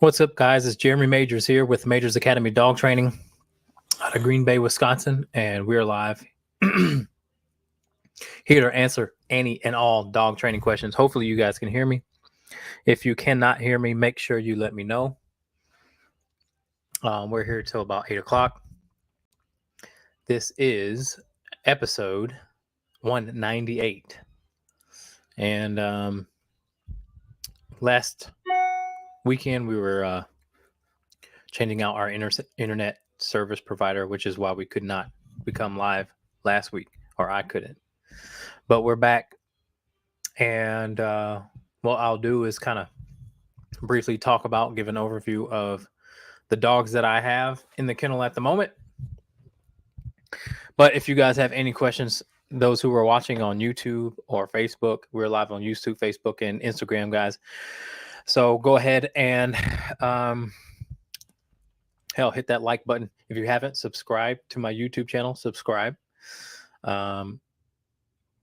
What's up, guys? It's Jeremy Majors here with Majors Academy Dog Training out of Green Bay, Wisconsin, and we're live here to answer any and all dog training questions. Hopefully you guys can hear me. If you cannot hear me, make sure you let me know. We're here till about 8 o'clock. This is episode 198. And last weekend we were changing out our internet service provider, which is why we could not become live last week, or I couldn't. But we're back, and what I'll do is kind of briefly talk about, give an overview of the dogs that I have in the kennel at the moment. But if you guys have any questions, those who are watching on YouTube or Facebook, we're live on YouTube, Facebook, and Instagram, guys. So go ahead and hit that like button. If you haven't subscribed to my YouTube channel, subscribe. We're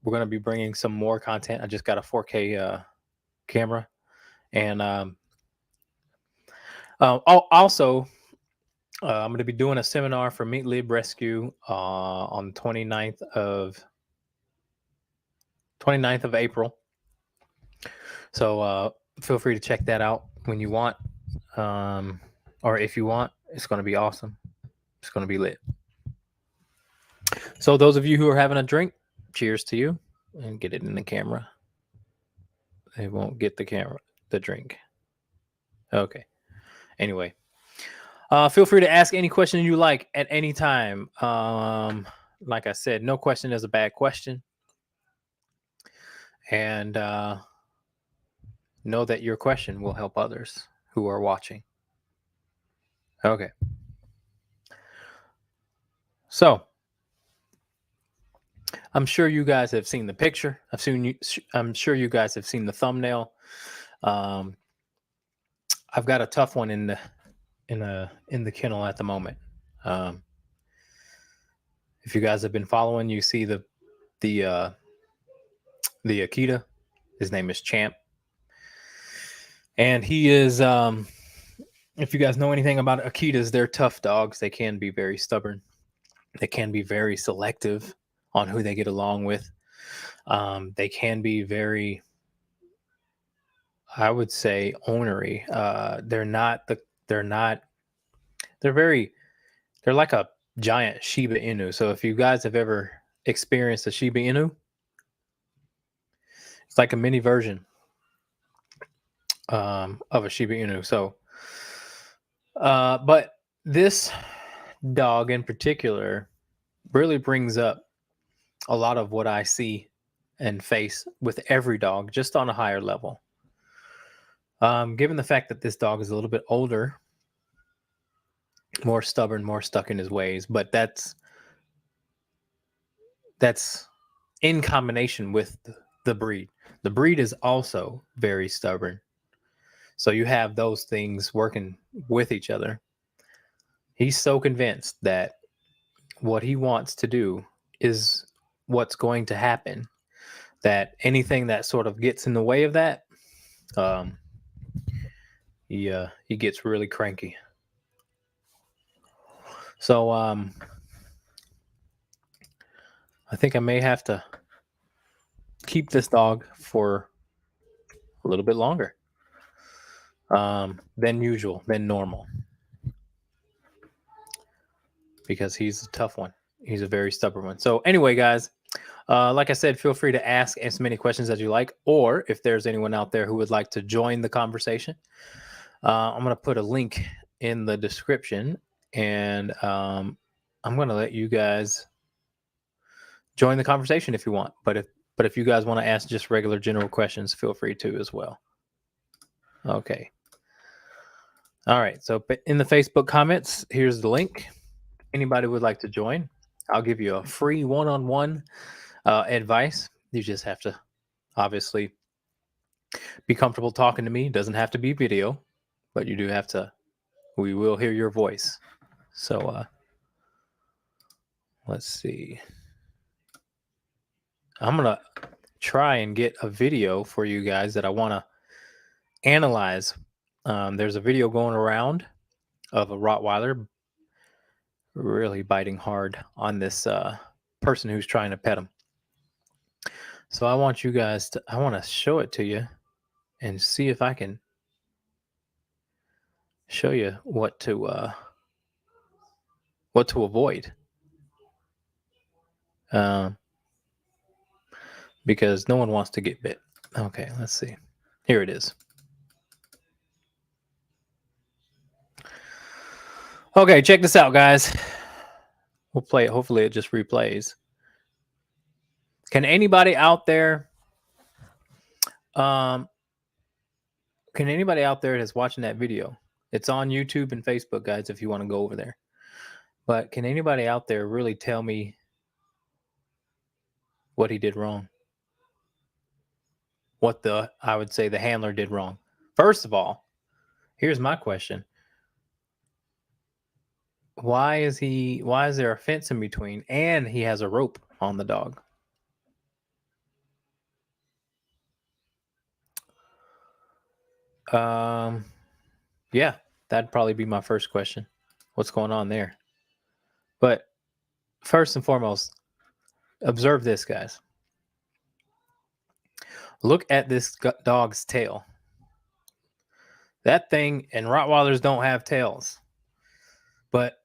going to be bringing some more content. I just got a 4K camera. And also, I'm going to be doing a seminar for Meat Lib Rescue on the 29th of April. So feel free to check that out when you want. Or if you want, it's going to be awesome. It's going to be lit. So those of you who are having a drink, cheers to you, and get it in the camera. They won't get the drink. Okay. Anyway, feel free to ask any question you like at any time. Like I said, no question is a bad question. And know that your question will help others who are watching. Okay. So I'm sure you guys have seen the picture. I'm sure you guys have seen the thumbnail. I've got a tough one in the kennel at the moment. If you guys have been following, you see the Akita. His name is Champ, and he is. If you guys know anything about Akitas, they're tough dogs. They can be very stubborn. They can be very selective on who they get along with. They can be very, I would say, ornery. They're like a giant Shiba Inu. So if you guys have ever experienced a Shiba Inu, it's like a mini version of a Shiba Inu. So, but this dog in particular really brings up a lot of what I see and face with every dog, just on a higher level. Given the fact that this dog is a little bit older, more stubborn, more stuck in his ways, but that's in combination with the breed. The breed is also very stubborn. So you have those things working with each other. He's so convinced that what he wants to do is what's going to happen, that anything that sort of gets in the way of that, he gets really cranky. So I think I may have to keep this dog for a little bit longer than usual, than normal, because he's a tough one. He's a very stubborn one. So anyway, guys, like I said, feel free to ask as many questions as you like, or if there's anyone out there who would like to join the conversation, I'm going to put a link in the description, and I'm going to let you guys join the conversation if you want. But if you guys want to ask just regular general questions, feel free to as well. Okay. All right. So in the Facebook comments, here's the link. Anybody would like to join, I'll give you a free one-on-one advice. You just have to obviously be comfortable talking to me. It doesn't have to be video, but you do have to. We will hear your voice. So let's see. I'm going to try and get a video for you guys that I want to analyze There's a video going around of a Rottweiler really biting hard on this person who's trying to pet him. So I want to show it to you and see if I can show you what to avoid. Because no one wants to get bit. Okay, let's see. Here it is. Okay, check this out, guys. We'll play it. Hopefully it just replays. Can anybody out there that's watching that video? It's on YouTube and Facebook, guys, if you want to go over there. But can anybody out there really tell me what he did wrong? What I would say the handler did wrong. First of all, here's my question. Why is there a fence in between and he has a rope on the dog? Yeah, that'd probably be my first question. What's going on there? But first and foremost, observe this, guys. Look at this dog's tail. That thing, and Rottweilers don't have tails. But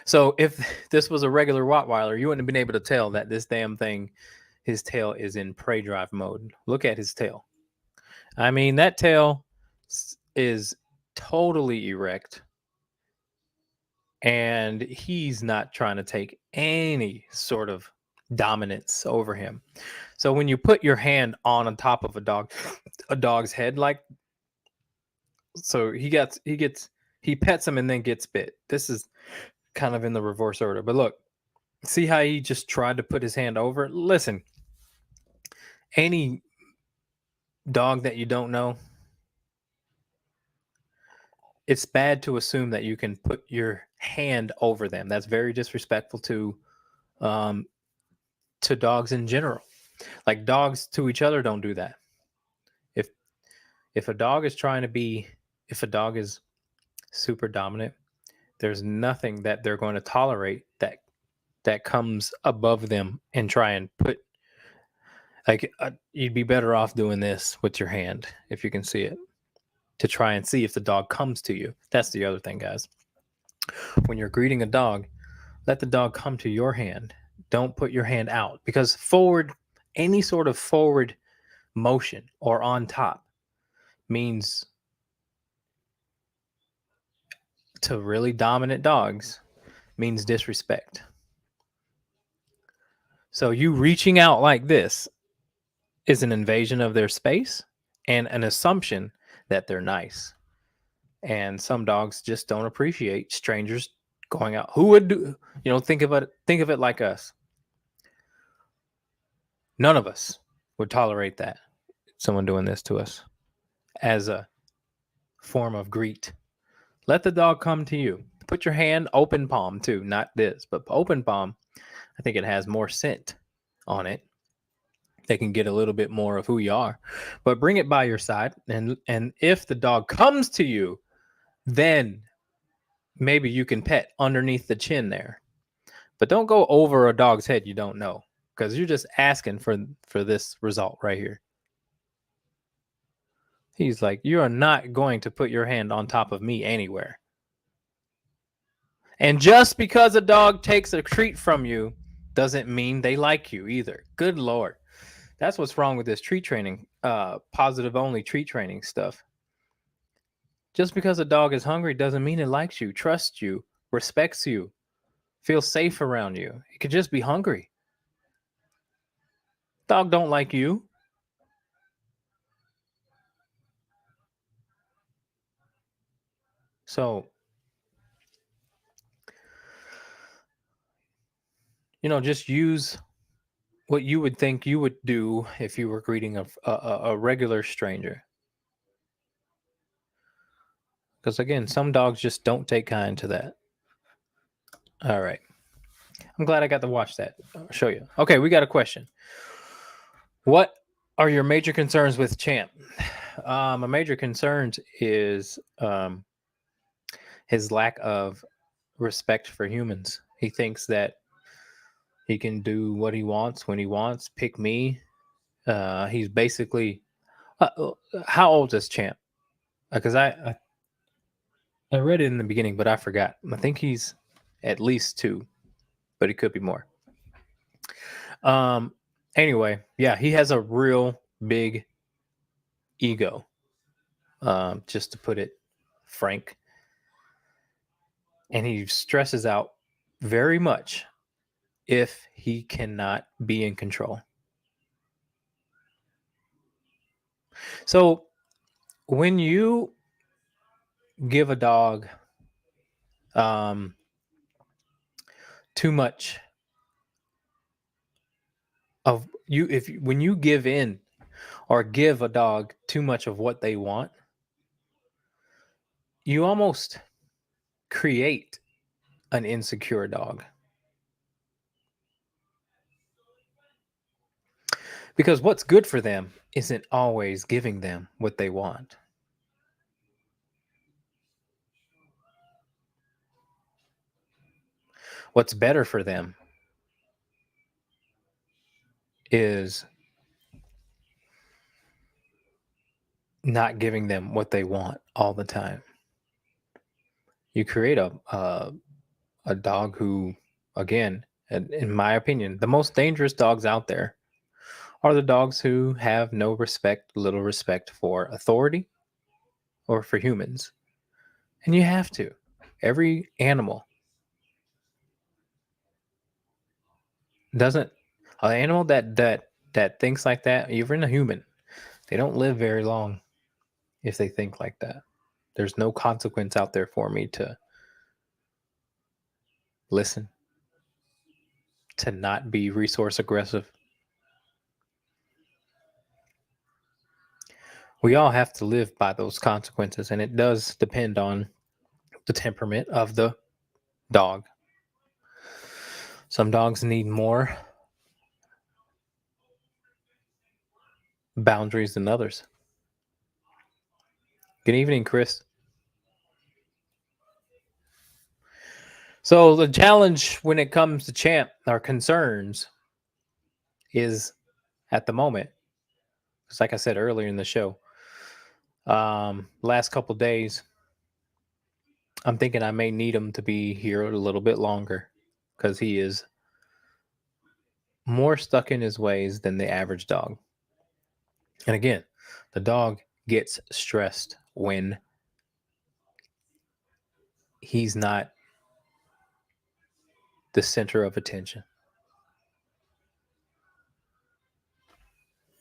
so if this was a regular Rottweiler, you wouldn't have been able to tell that this damn thing, his tail is in prey drive mode. Look at his tail. I mean, that tail is totally erect. And he's not trying to take any sort of dominance over him. So when you put your hand on top of a dog's head, like, so he pets him and then gets bit. This is kind of in the reverse order. But look, see how he just tried to put his hand over it? Listen, any dog that you don't know, it's bad to assume that you can put your hand over them. That's very disrespectful to dogs in general. Like, dogs to each other don't do that. If a dog is super dominant, there's nothing that they're going to tolerate that comes above them and try and put, like, you'd be better off doing this with your hand, if you can see it, to try and see if the dog comes to you. That's the other thing, guys. When you're greeting a dog, let the dog come to your hand. Don't put your hand out, because any sort of forward motion or on top means, to really dominant dogs, means disrespect. So you reaching out like this is an invasion of their space and an assumption that they're nice. And some dogs just don't appreciate strangers going out. Who would do, think of it like us. None of us would tolerate that. Someone doing this to us as a form of greet. Let the dog come to you. Put your hand open palm too, not this, but open palm. I think it has more scent on it. They can get a little bit more of who you are, but bring it by your side. And if the dog comes to you, then maybe you can pet underneath the chin there, but don't go over a dog's head you don't know, because you're just asking for this result right here. He's like, you are not going to put your hand on top of me anywhere. And just because a dog takes a treat from you doesn't mean they like you either. Good Lord. That's what's wrong with this treat training, positive only treat training stuff. Just because a dog is hungry doesn't mean it likes you, trusts you, respects you, feels safe around you. It could just be hungry. Dog don't like you. So, just use what you would think you would do if you were greeting a regular stranger. Because again, some dogs just don't take kind to that. All right. I'm glad I got to watch that. I'll show you. Okay, we got a question. What are your major concerns with Champ? My major concerns is his lack of respect for humans. He thinks that he can do what he wants when he wants. Pick me. He's basically. How old is Champ? Because I read it in the beginning, but I forgot. I think he's at least 2, but he could be more. Um. Anyway, yeah, he has a real big ego. Just to put it frank, and he stresses out very much if he cannot be in control. So when you give a dog um, too much of you, if when you give in or give a dog too much of what they want, you almost create an insecure dog. Because what's good for them isn't always giving them what they want. What's better for them is not giving them what they want all the time. You create a dog who, again, in my opinion, the most dangerous dogs out there are the dogs who have no respect, little respect for authority or for humans. And you have to. Every animal doesn't an animal that thinks like that, even a human, they don't live very long if they think like that. There's no consequence out there for me to listen, to not be resource aggressive. We all have to live by those consequences, and it does depend on the temperament of the dog. Some dogs need more boundaries than others. Good evening, Chris. So the challenge when it comes to Champ, our concerns is at the moment, because like I said earlier in the show, last couple days, I'm thinking I may need him to be here a little bit longer because he is more stuck in his ways than the average dog. And again, the dog gets stressed when he's not the center of attention.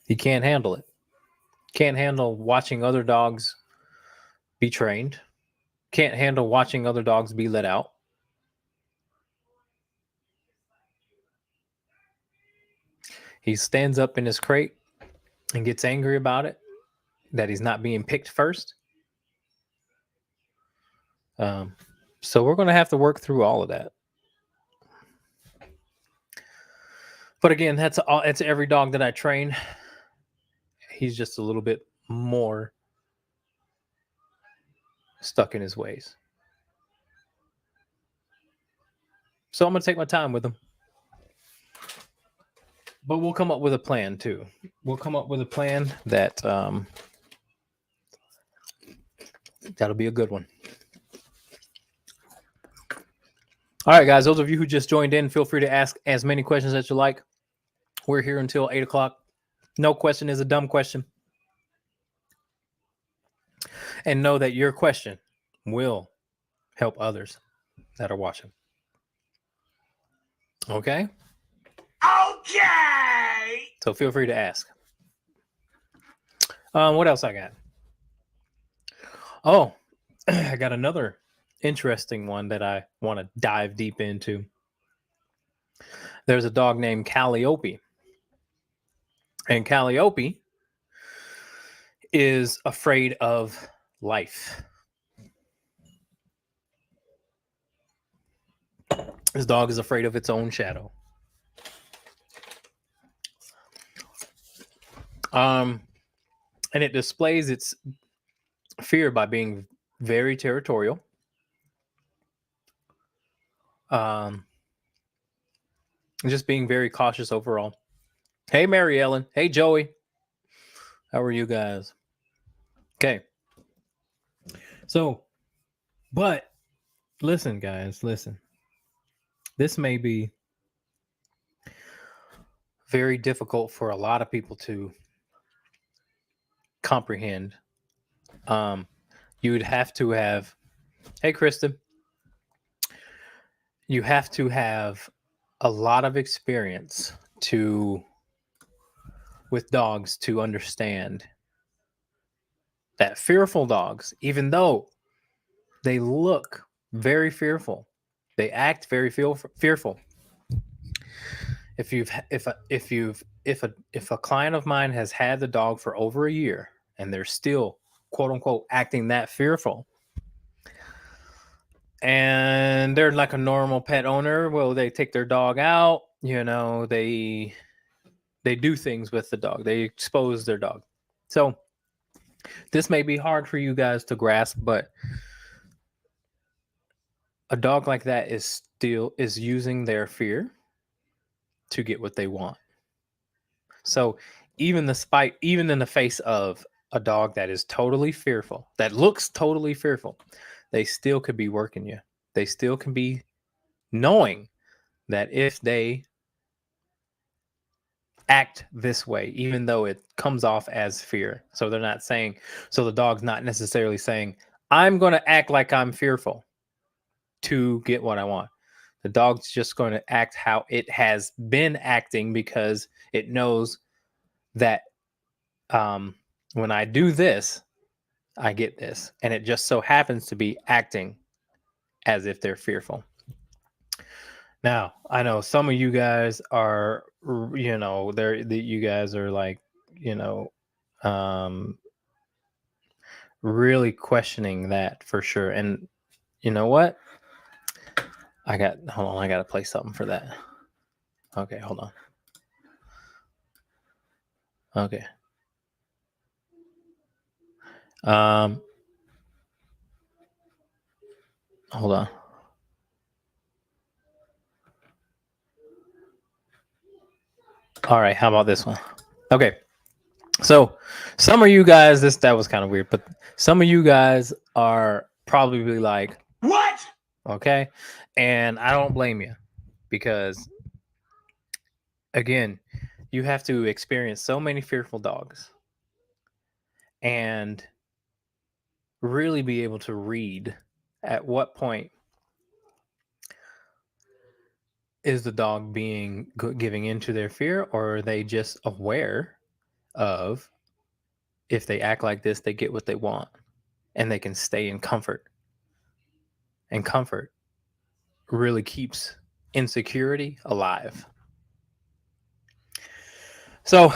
He can't handle it. Can't handle watching other dogs be trained. Can't handle watching other dogs be let out. He stands up in his crate and gets angry about it, that he's not being picked first. Um, so we're going to have to work through all of that. But again, that's every dog that I train. He's just a little bit more stuck in his ways. So I'm going to take my time with him. But we'll come up with a plan too. We'll come up with a plan that that'll be a good one. All right, guys. Those of you who just joined in, feel free to ask as many questions as you like. We're here until 8 o'clock. No question is a dumb question. And know that your question will help others that are watching. Okay? Okay. So feel free to ask. What else I got? Oh, I got another interesting one that I want to dive deep into. There's a dog named Calliope. And Calliope is afraid of life. This dog is afraid of its own shadow. and it displays its fear by being very territorial. Just being very cautious overall. Hey, Mary Ellen. Hey, Joey. How are you guys? Okay. So, but listen, guys, listen. This may be very difficult for a lot of people to comprehend. You would have to have, hey, Kristen, you have to have a lot of experience with dogs to understand that fearful dogs, even though they look very fearful, they act very fearful. If a client of mine has had the dog for over a year and they're still quote unquote acting that fearful, and they're like a normal pet owner, well, they take their dog out, they do things with the dog, they expose their dog. So this may be hard for you guys to grasp, but a dog like that is using their fear to get what they want. So even in the face of a dog that is totally fearful, that looks totally fearful, they still could be working you. They still can be knowing that if they act this way, even though it comes off as fear. So the dog's not necessarily saying, I'm going to act like I'm fearful to get what I want. The dog's just going to act how it has been acting because it knows that when I do this, I get this. And it just so happens to be acting as if they're fearful. Now, I know some of you guys are, you guys are like, really questioning that for sure. And you know what? Hold on, I got to play something for that. Okay, hold on. Okay. Hold on. All right, how about this one? Okay. So some of you guys, that was kind of weird, but some of you guys are probably like, what? Okay. And I don't blame you, because again, you have to experience so many fearful dogs and really be able to read at what point is the dog giving into their fear, or are they just aware of, if they act like this, they get what they want and they can stay in comfort. And comfort really keeps insecurity alive. So,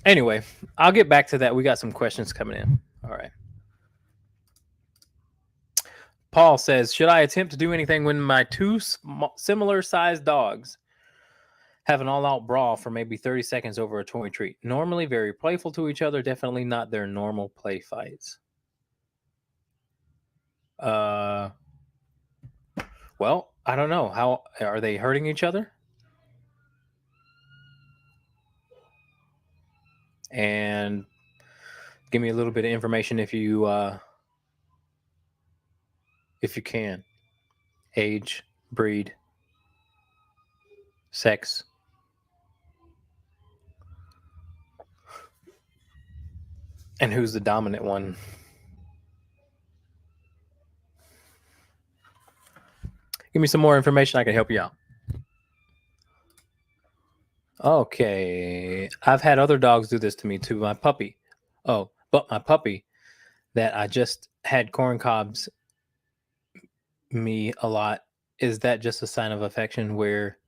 anyway, I'll get back to that. We got some questions coming in. All right. Paul says, should I attempt to do anything when my two similar sized dogs have an all-out brawl for maybe 30 seconds over a toy treat? Normally very playful to each other, definitely not their normal play fights. Well, I don't know. How are they hurting each other? And give me a little bit of information if you can. Age, breed, sex. And who's the dominant one? Give me some more information. I can help you out. Okay. I've had other dogs do this to me too. My puppy. Oh, but my puppy that I just had corn cobs me a lot. Is that just a sign of affection where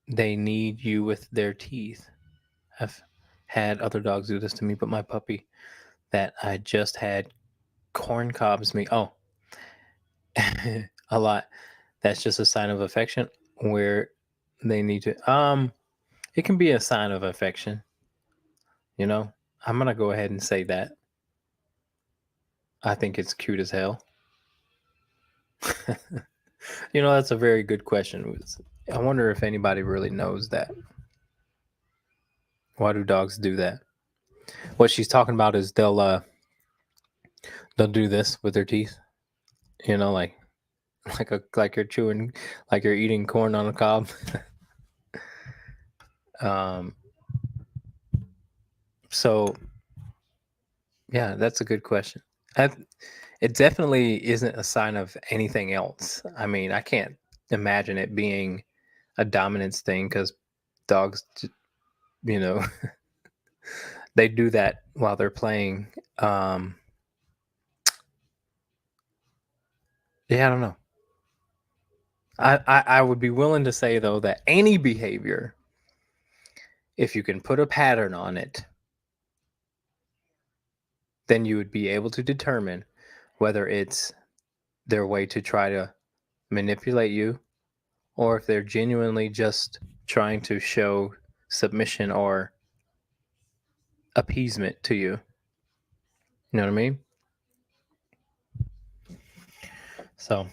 they need you with their teeth? I've had other dogs do this to me, but my puppy that I just had corn cobs me. Oh, a lot. That's just a sign of affection where they need to. It can be a sign of affection. You know, I'm gonna go ahead and say that. I think it's cute as hell. That's a very good question. I wonder if anybody really knows that. Why do dogs do that? What she's talking about is they'll do this with their teeth. Like like you're chewing, like you're eating corn on a cob. um. So yeah, that's a good question. I, it definitely isn't a sign of anything else. I mean, I can't imagine it being a dominance thing because dogs, you know, they do that while they're playing. Um, yeah, I don't know. I would be willing to say though that any behavior, if you can put a pattern on it, then you would be able to determine whether it's their way to try to manipulate you or if they're genuinely just trying to show submission or appeasement to you. You know what I mean? So,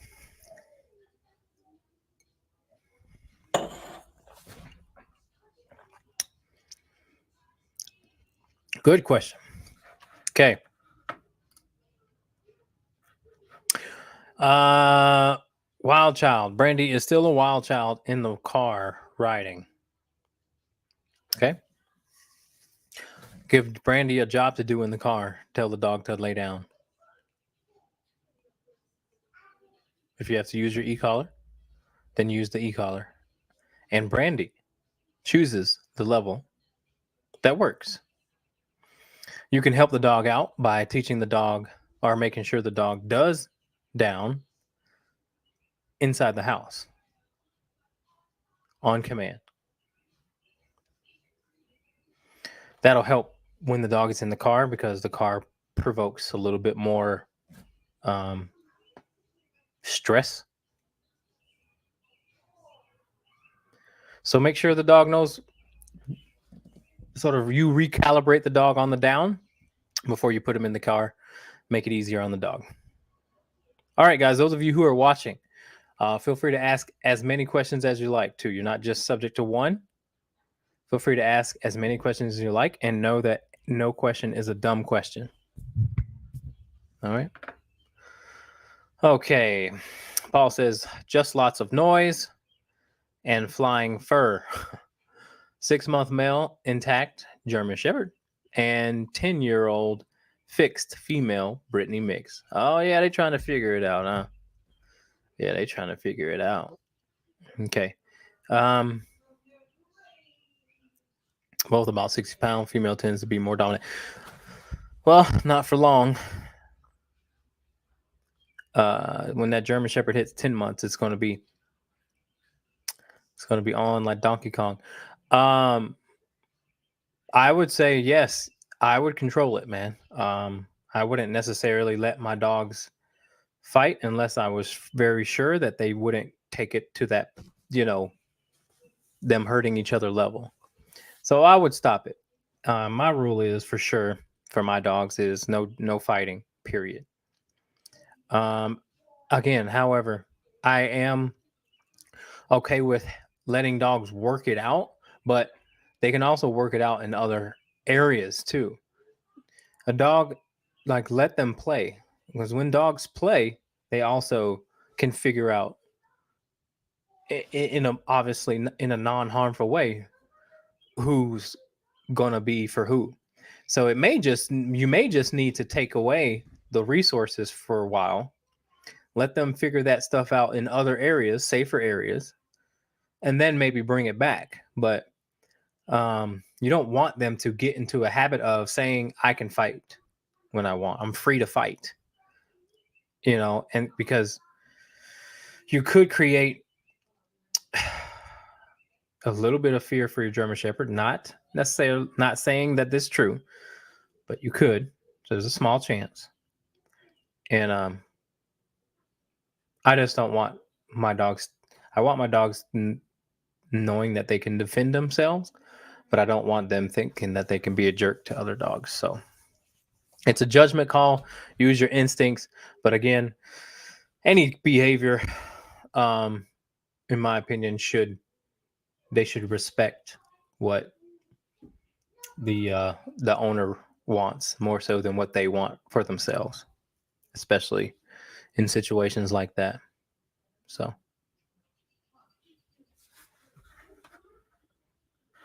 good question. Okay. Wild child. Brandy is still a wild child in the car riding. Okay. Give Brandy a job to do in the car. Tell the dog to lay down. If you have to use your e-collar, then use the e-collar. And Brandy chooses the level that works. You can help the dog out by teaching the dog or making sure the dog does down inside the house on command. That'll help when the dog is in the car because the car provokes a little bit more um, stress. So make sure the dog knows, sort of, you recalibrate the dog on the down before you put him in the car. Make it easier on the dog. All right, guys, those of you who are watching, feel free to ask as many questions as you like, too. You're not just subject to one. Feel free to ask as many questions as you like and know that no question is a dumb question. All right. Okay. Paul says, just lots of noise and flying fur. 6-month male, intact German Shepherd, and 10-year-old fixed female Brittany mix. Oh, yeah, they trying to figure it out, huh? Yeah, they trying to figure it out. Okay. Both about 60 pounds. Female tends to be more dominant. Well, not for long. When that German Shepherd hits 10 months, it's going to be on like Donkey Kong. I would say yes. I would control it, man. I wouldn't necessarily let my dogs fight unless I was very sure that they wouldn't take it to that, them hurting each other level. So I would stop it. My rule is for sure for my dogs is no fighting. Period. Um, Again, however, I am okay with letting dogs work it out, but they can also work it out in other areas too. A dog, like, let them play, because when dogs play, they also can figure out in a, obviously in a non-harmful way who's gonna be for who. So you may just need to take away the resources for a while, let them figure that stuff out in other areas, safer areas, and then maybe bring it back. But you don't want them to get into a habit of saying, I can fight when I want. I'm free to fight. And because you could create a little bit of fear for your German Shepherd, not necessarily, not saying that this is true, but you could. So there's a small chance. And I just don't want my dogs. I want my dogs knowing that they can defend themselves, but I don't want them thinking that they can be a jerk to other dogs. So it's a judgment call. Use your instincts. But again, any behavior, in my opinion, should respect what the owner wants more so than what they want for themselves, especially in situations like that. So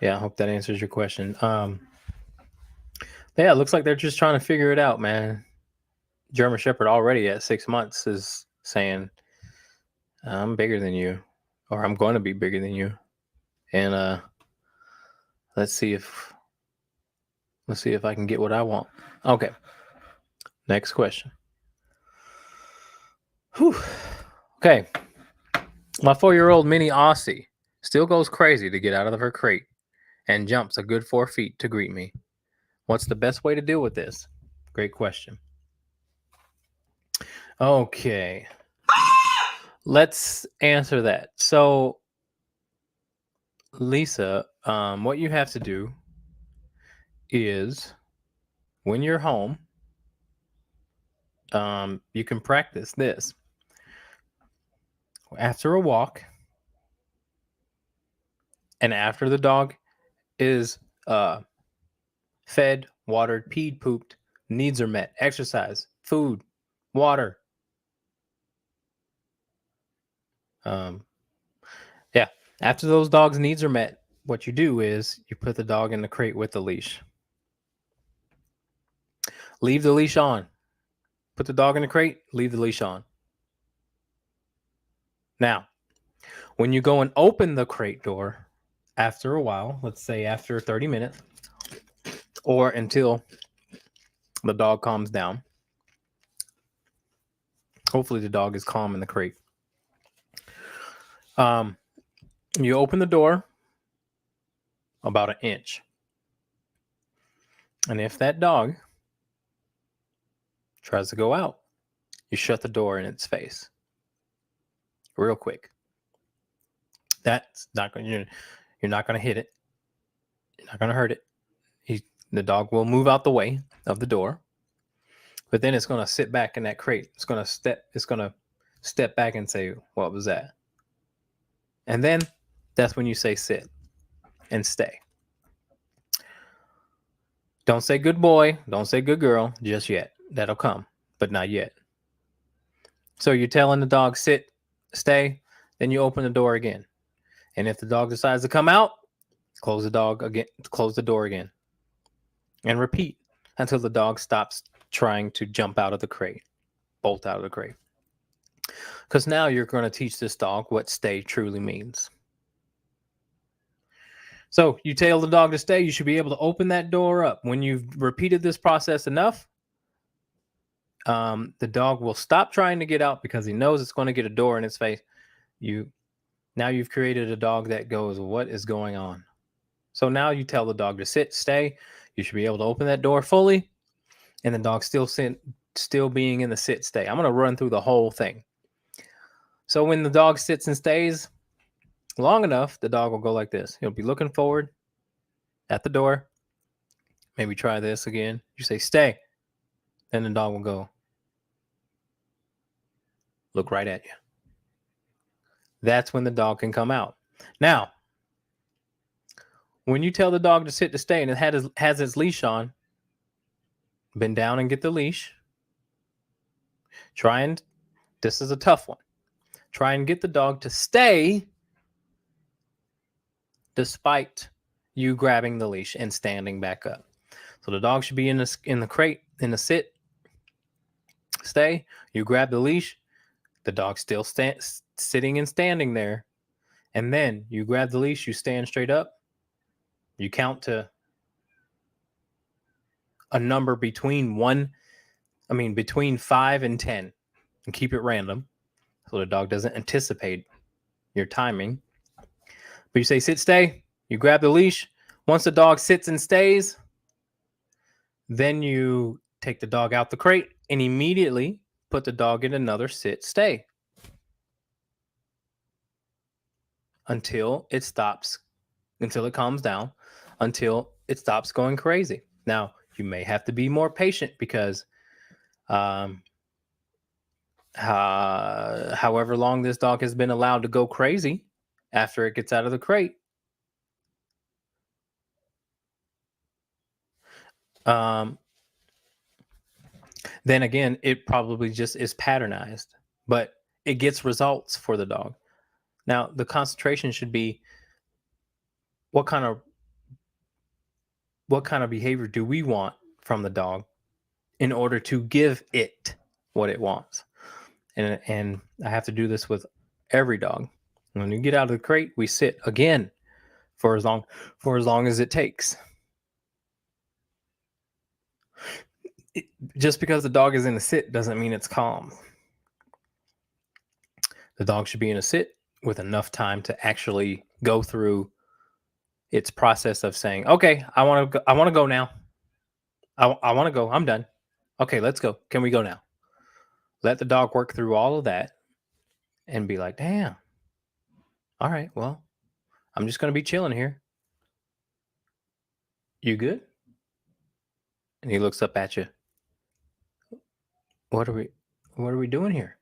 yeah, I hope that answers your question. Yeah, it looks like they're just trying to figure it out, man. German Shepherd already at 6 months is saying, I'm bigger than you, or I'm going to be bigger than you. And let's see if I can get what I want. Okay. Next question. Whew. Okay. My 4-year-old mini Aussie still goes crazy to get out of her crate and jumps a good 4 feet to greet me. What's the best way to deal with this? Great question. Okay. Let's answer that. So, Lisa, what you have to do is when you're home, you can practice this. After a walk and after the dog is fed, watered, peed, pooped, needs are met, exercise, food, water. Yeah, after those dogs' needs are met, what you do is you put the dog in the crate with the leash. Leave the leash on. Put the dog in the crate, leave the leash on. Now, when you go and open the crate door after a while, let's say after 30 minutes, or until the dog calms down, hopefully the dog is calm in the crate. You open the door about an inch. And if that dog tries to go out, you shut the door in its face real quick. That's not going to, you're not going to hit it. You're not going to hurt it. The dog will move out the way of the door, but then it's going to sit back in that crate. It's going to step back and say, what was that? And then that's when you say sit and stay. Don't say good boy. Don't say good girl just yet. That'll come, but not yet. So you're telling the dog sit, stay, then you open the door again. And if the dog decides to come out, close the door again. And repeat until the dog stops trying to jump out of the crate, bolt out of the crate. Because now you're going to teach this dog what stay truly means. So you tell the dog to stay, you should be able to open that door up. When you've repeated this process enough, the dog will stop trying to get out because he knows it's going to get a door in its face. Now you've created a dog that goes, what is going on? So now you tell the dog to sit, stay. You should be able to open that door fully, and the dog still being in the sit, stay. I'm going to run through the whole thing. So when the dog sits and stays long enough, the dog will go like this. He'll be looking forward at the door. Maybe try this again. You say stay. Then the dog will go look right at you. That's when the dog can come out. Now, when you tell the dog to sit, to stay, and it has its leash on, bend down and get the leash. This is a tough one. Try and get the dog to stay despite you grabbing the leash and standing back up. So the dog should be in the crate, in the sit, stay. You grab the leash, the dog's still sitting and standing there. And then you grab the leash, you stand straight up, you count to a number between 5 and 10, and keep it random so the dog doesn't anticipate your timing. But you say sit, stay, you grab the leash. Once the dog sits and stays, then you take the dog out the crate and immediately put the dog in another sit, stay until it calms down, until it stops going crazy. Now, you may have to be more patient because um, however long this dog has been allowed to go crazy after it gets out of the crate, um, then again, it probably just is patternized, but it gets results for the dog. Now, the concentration should be what kind of behavior do we want from the dog in order to give it what it wants. And I have to do this with every dog. When you get out of the crate, we sit again for as long as it takes. Just because the dog is in a sit doesn't mean it's calm. The dog should be in a sit with enough time to actually go through its process of saying, "Okay, I want to go now. I want to go. I'm done. Okay, let's go. Can we go now?" Let the dog work through all of that and be like, "Damn. All right, well, I'm just going to be chilling here. You good?" And he looks up at you. What are we doing here?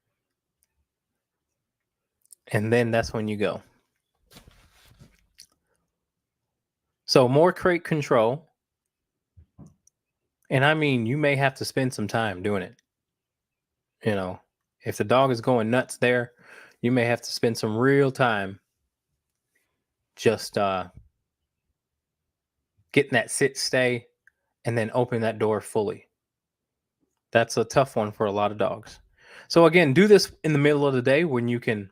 And then that's when you go. So more crate control. And I mean, you may have to spend some time doing it. You know, if the dog is going nuts there, you may have to spend some real time just getting that sit stay and then open that door fully. That's a tough one for a lot of dogs. So again, do this in the middle of the day when you can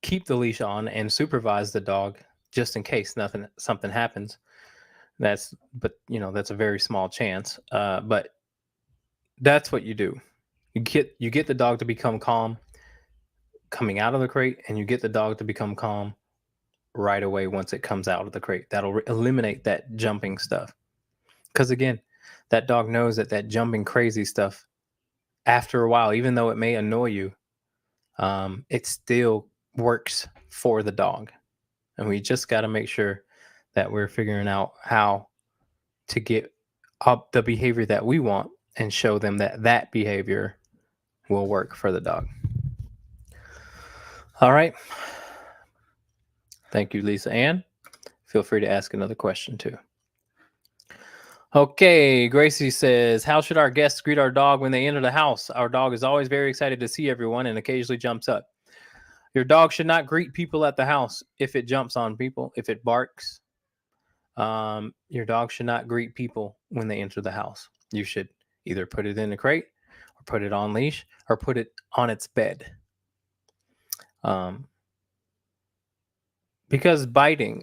keep the leash on and supervise the dog just in case something happens. That's a very small chance. But that's what you do. You get the dog to become calm coming out of the crate, and you get the dog to become calm right away once it comes out of the crate. That'll eliminate that jumping stuff. Because again, that dog knows that jumping crazy stuff, after a while, even though it may annoy you, it still works for the dog. And we just got to make sure that we're figuring out how to get up the behavior that we want and show them that behavior will work for the dog. All right. Thank you, Lisa Ann. Feel free to ask another question too. Okay, Gracie says, how should our guests greet our dog when they enter the house? Our dog is always very excited to see everyone and occasionally jumps up. Your dog should not greet people at the house if it jumps on people, if it barks. Your dog should not greet people when they enter the house. You should either put it in a crate or put it on leash or put it on its bed. Because biting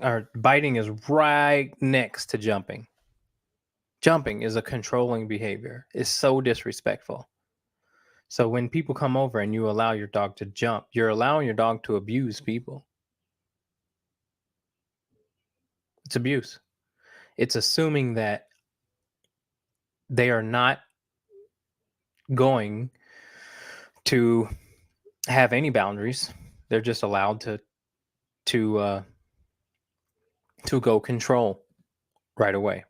is right next to jumping. Jumping is a controlling behavior. It's so disrespectful. So when people come over and you allow your dog to jump, you're allowing your dog to abuse people. It's abuse. It's assuming that they are not going to have any boundaries. They're just allowed to go control right away.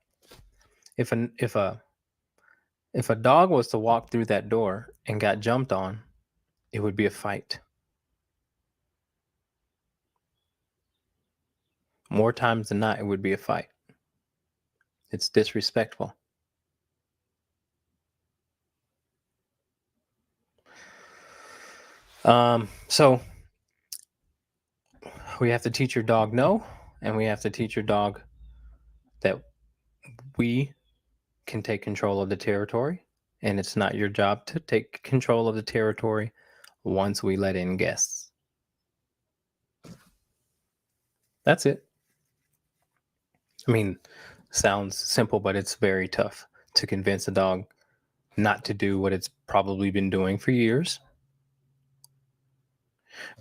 If a dog was to walk through that door and got jumped on, it would be a fight. More times than not, it would be a fight. It's disrespectful. So we have to teach your dog no, and we have to teach your dog that we can take control of the territory, and it's not your job to take control of the territory once we let in guests. That's it. I mean, sounds simple, but it's very tough to convince a dog not to do what it's probably been doing for years,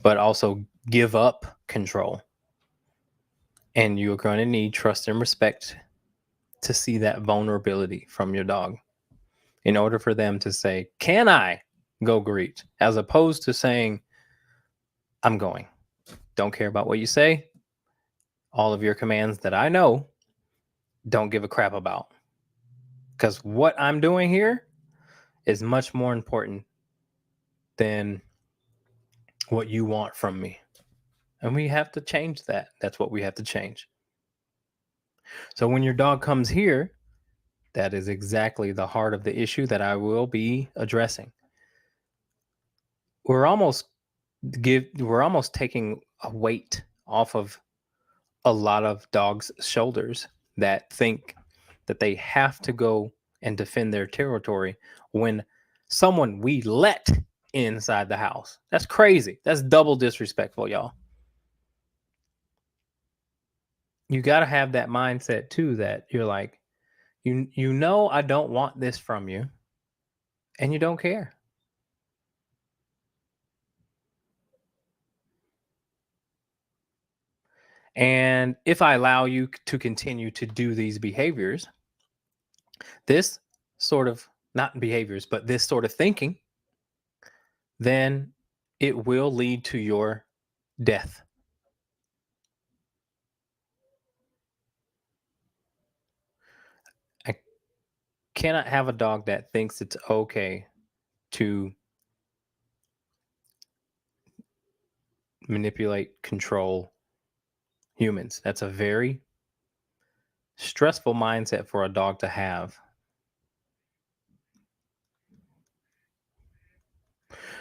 but also give up control. And you're going to need trust and respect to see that vulnerability from your dog in order for them to say, can I go greet? As opposed to saying, I'm going. Don't care about what you say. all of your commands that I know don't give a crap about. Because what I'm doing here is much more important than what you want from me. And we have to change that. That's what we have to change. So when your dog comes here, that is exactly the heart of the issue that I will be addressing. We're almost taking a weight off of a lot of dogs' shoulders that think that they have to go and defend their territory when someone we let inside the house. That's crazy. That's double disrespectful, y'all. You got to have that mindset too, that you're like, you know I don't want this from you, and you don't care. And if I allow you to continue to do these behaviors, this sort of, not behaviors, but this sort of thinking, then it will lead to your death. I cannot have a dog that thinks it's okay to manipulate, control humans. That's a very stressful mindset for a dog to have.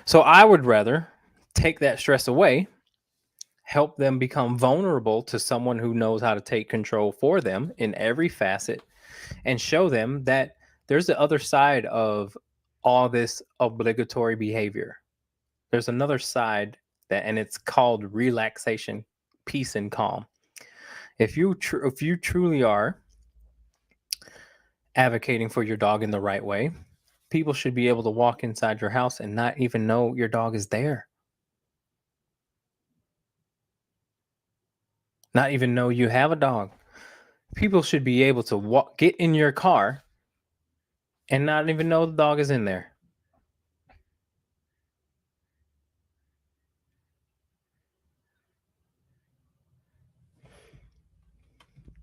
So I would rather take that stress away, help them become vulnerable to someone who knows how to take control for them in every facet, and show them that there's the other side of all this obligatory behavior. There's another side that, and it's called relaxation, peace, and calm. If you truly are advocating for your dog in the right way, people should be able to walk inside your house and not even know your dog is there. Not even know you have a dog. People should be able to get in your car and not even know the dog is in there.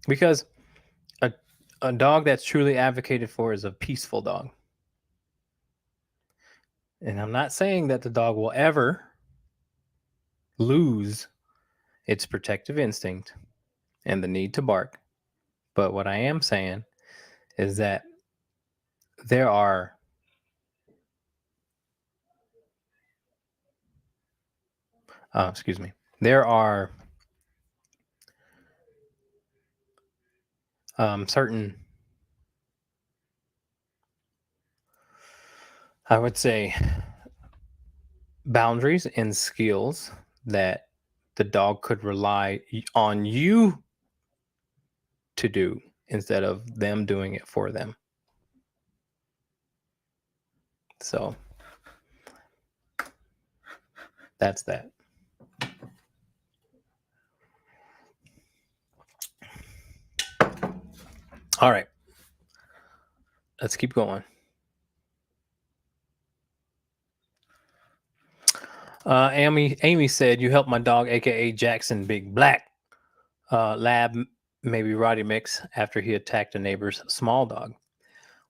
Because a dog that's truly advocated for is a peaceful dog. And I'm not saying that the dog will ever lose its protective instinct and the need to bark. But what I am saying is that there are excuse me, there are certain, I would say, boundaries and skills that the dog could rely on you to do instead of them doing it for them. So that's that. All right. Let's keep going. Amy said, you helped my dog, aka Jackson Big Black Lab, maybe Roddy Mix, after he attacked a neighbor's small dog.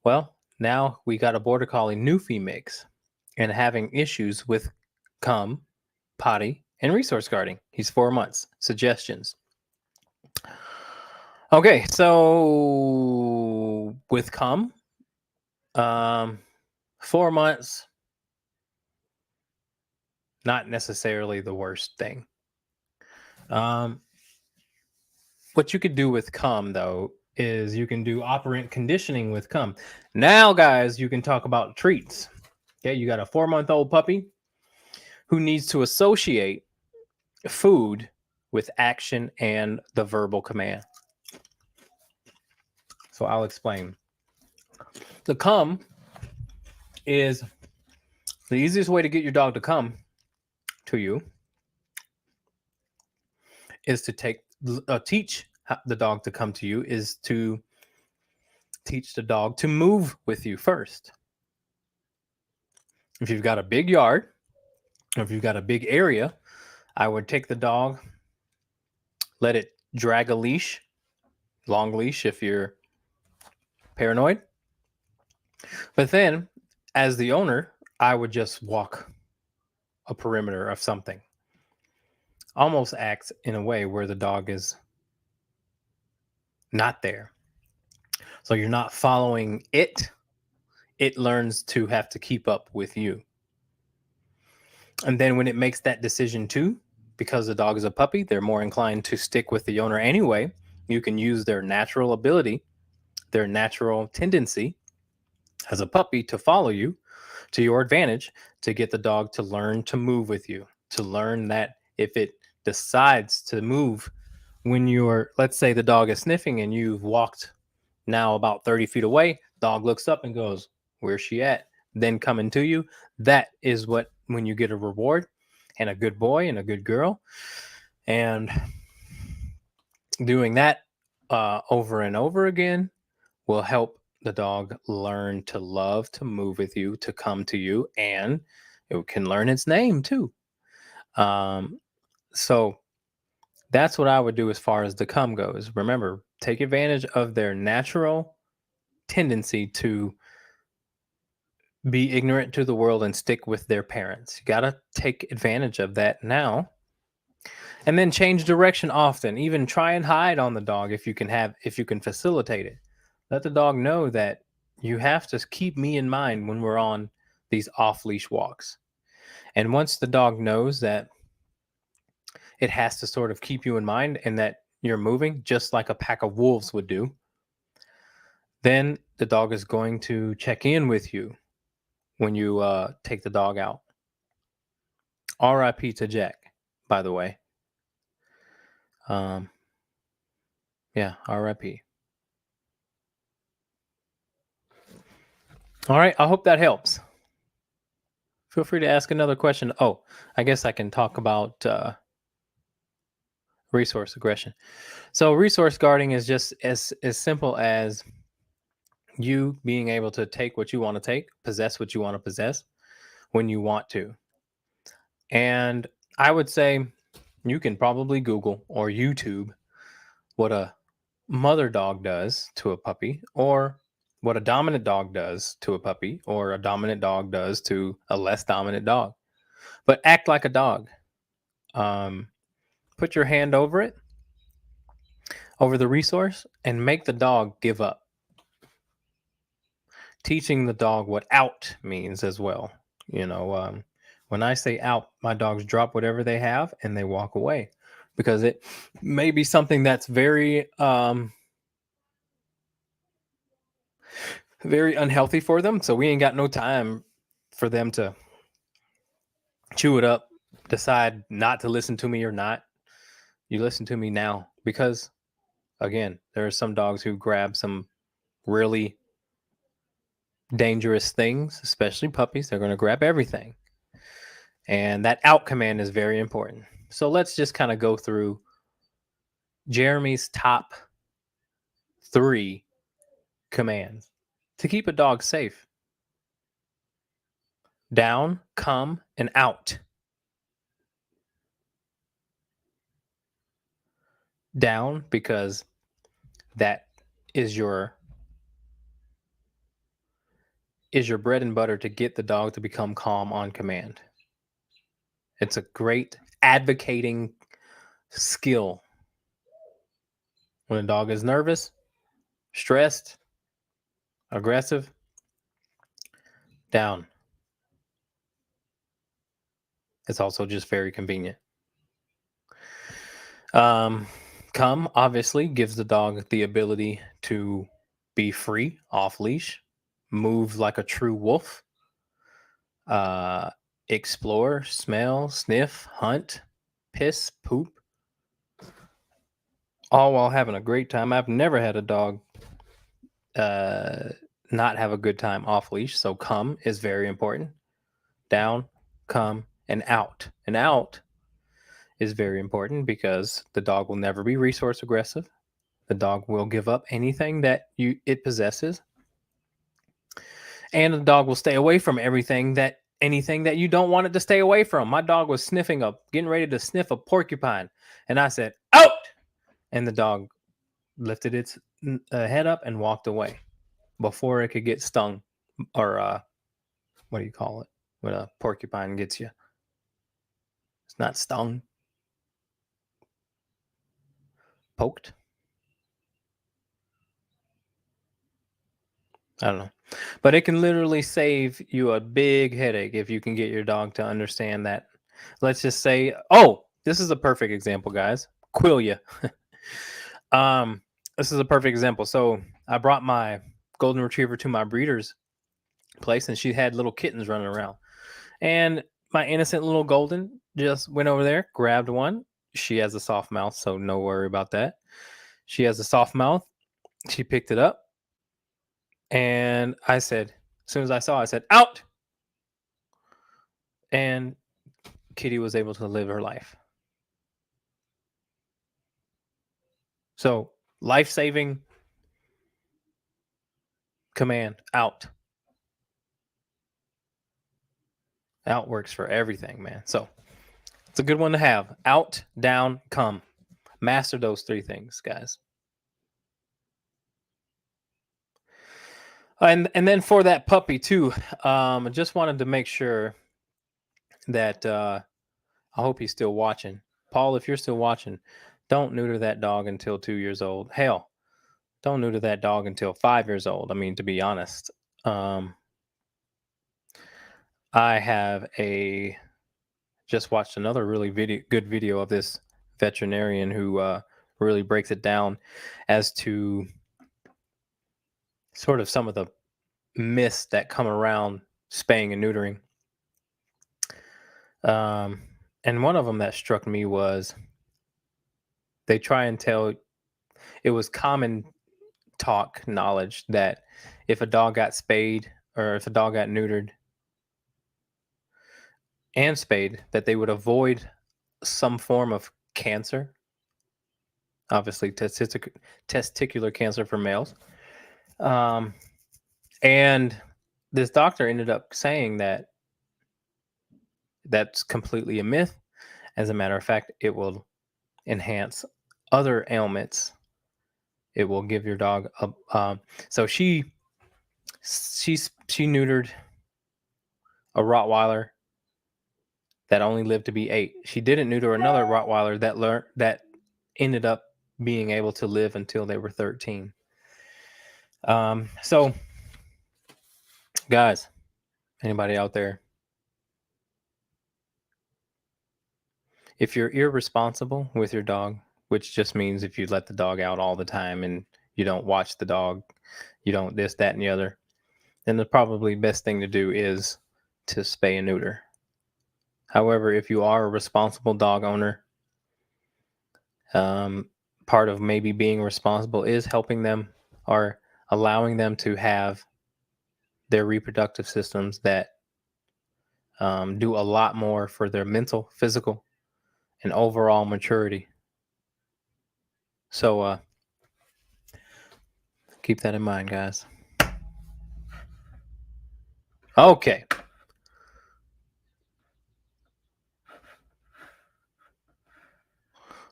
Well, now we got a border collie Newfie mix and having issues with cum, potty, and resource guarding. He's 4 months. Suggestions. Okay, so with cum, 4 months, not necessarily the worst thing. What you could do with cum, though, is you can do operant conditioning with cum. Now, guys, you can talk about treats. Okay, you got a 4-month-old puppy who needs to associate food with action and the verbal command. So I'll explain. The cum is the easiest way to get your dog to come to you is to teach the dog to come to you is to teach the dog to move with you first. If you've got a big yard, or if you've got a big area, I would take the dog, let it drag a leash, long leash if you're paranoid. But then, as the owner, I would just walk a perimeter of something. Almost act in a way where the dog is not there. So you're not following it. It learns to have to keep up with you. And then when it makes that decision too, because the dog is a puppy, they're more inclined to stick with the owner anyway. You can use their natural ability, their natural tendency as a puppy to follow you to your advantage to get the dog to learn to move with you, to learn that if it decides to move when you're, let's say the dog is sniffing and you've walked now about 30 feet away, dog looks up and goes, where's she at? Then coming to you. That is what, when you get a reward and a good boy and a good girl, and doing that over and over again will help the dog learn to love, to move with you, to come to you, and it can learn its name too. So that's what I would do as far as the come goes. Remember, take advantage of their natural tendency to be ignorant to the world and stick with their parents. You got to take advantage of that now. And then change direction often. Even try and hide on the dog if you can facilitate it. Let the dog know that you have to keep me in mind when we're on these off-leash walks. And once the dog knows that it has to sort of keep you in mind and that you're moving just like a pack of wolves would do, then the dog is going to check in with you when you take the dog out. RIP to Jack, by the way. Yeah, RIP. All right, I hope that helps. Feel free to ask another question. Oh, I guess I can talk about resource aggression. So resource guarding is just as simple as you being able to take what you want to take, possess what you want to possess when you want to. And I would say you can probably Google or YouTube what a mother dog does to a puppy, or what a dominant dog does to a puppy, or a dominant dog does to a less dominant dog. But act like a dog. Put your hand over it, over the resource, and make the dog give up. Teaching the dog what out means as well. When I say out, my dogs drop whatever they have and they walk away, because it may be something that's very very unhealthy for them. So we ain't got no time for them to chew it up, decide not to listen to me or not. You listen to me now, because again, there are some dogs who grab some really dangerous things, especially puppies. They're going to grab everything. And that out command is very important. So let's just kind of go through Jeremy's top 3 commands to keep a dog safe. Down, come, and out. Down, because that is your bread and butter to get the dog to become calm on command. It's a great advocating skill. When a dog is nervous, stressed, aggressive, down. It's also just very convenient. Come obviously gives the dog the ability to be free, off leash, move like a true wolf, explore, smell, sniff, hunt, piss, poop, all while having a great time. I've never had a dog not have a good time off leash. So come is very important. Down, come, and out. And out is very important because the dog will never be resource aggressive. The dog will give up anything that it possesses. And the dog will stay away from anything that you don't want it to stay away from. My dog was getting ready to sniff a porcupine. And I said, out! and the dog lifted its head up and walked away before it could get stung, or what do you call it when a porcupine gets you? It's not stung, poked. I don't know. But it can literally save you a big headache if you can get your dog to understand that. Let's just say, oh, this is a perfect example, guys. Quillia. um, this is a perfect example. So I brought my golden retriever to my breeder's place, and she had little kittens running around. And my innocent little golden just went over there, grabbed one. She has a soft mouth, so no worry about that. She has a soft mouth. She picked it up, and I said, as soon as I saw it, I said, out. And Kitty was able to live her life. So, life saving command, out. Out works for everything, man. So, it's a good one to have. Out, down, come. Master those three things, guys. And then for that puppy too, I just wanted to make sure that I hope he's still watching. Paul, if you're still watching, don't neuter that dog until 2 years old. Hell, don't neuter that dog until 5 years old. I mean, to be honest, I have just watched another really good video of this veterinarian who really breaks it down as to sort of some of the myths that come around spaying and neutering. And one of them that struck me was they try and tell, it was common talk knowledge that if a dog got spayed or if a dog got neutered and spayed, that they would avoid some form of cancer, obviously testicular cancer for males. And this doctor ended up saying that that's completely a myth. As a matter of fact, it will enhance other ailments. It will give your dog a. So she neutered a Rottweiler that only lived to be 8. She didn't neuter another Rottweiler that ended up being able to live until they were 13. So, guys, anybody out there, if you're irresponsible with your dog, which just means if you let the dog out all the time and you don't watch the dog, you don't this, that, and the other, then the probably best thing to do is to spay and neuter. However, if you are a responsible dog owner, part of maybe being responsible is helping them or allowing them to have their reproductive systems that do a lot more for their mental, physical, and overall maturity. So keep that in mind, guys. Okay.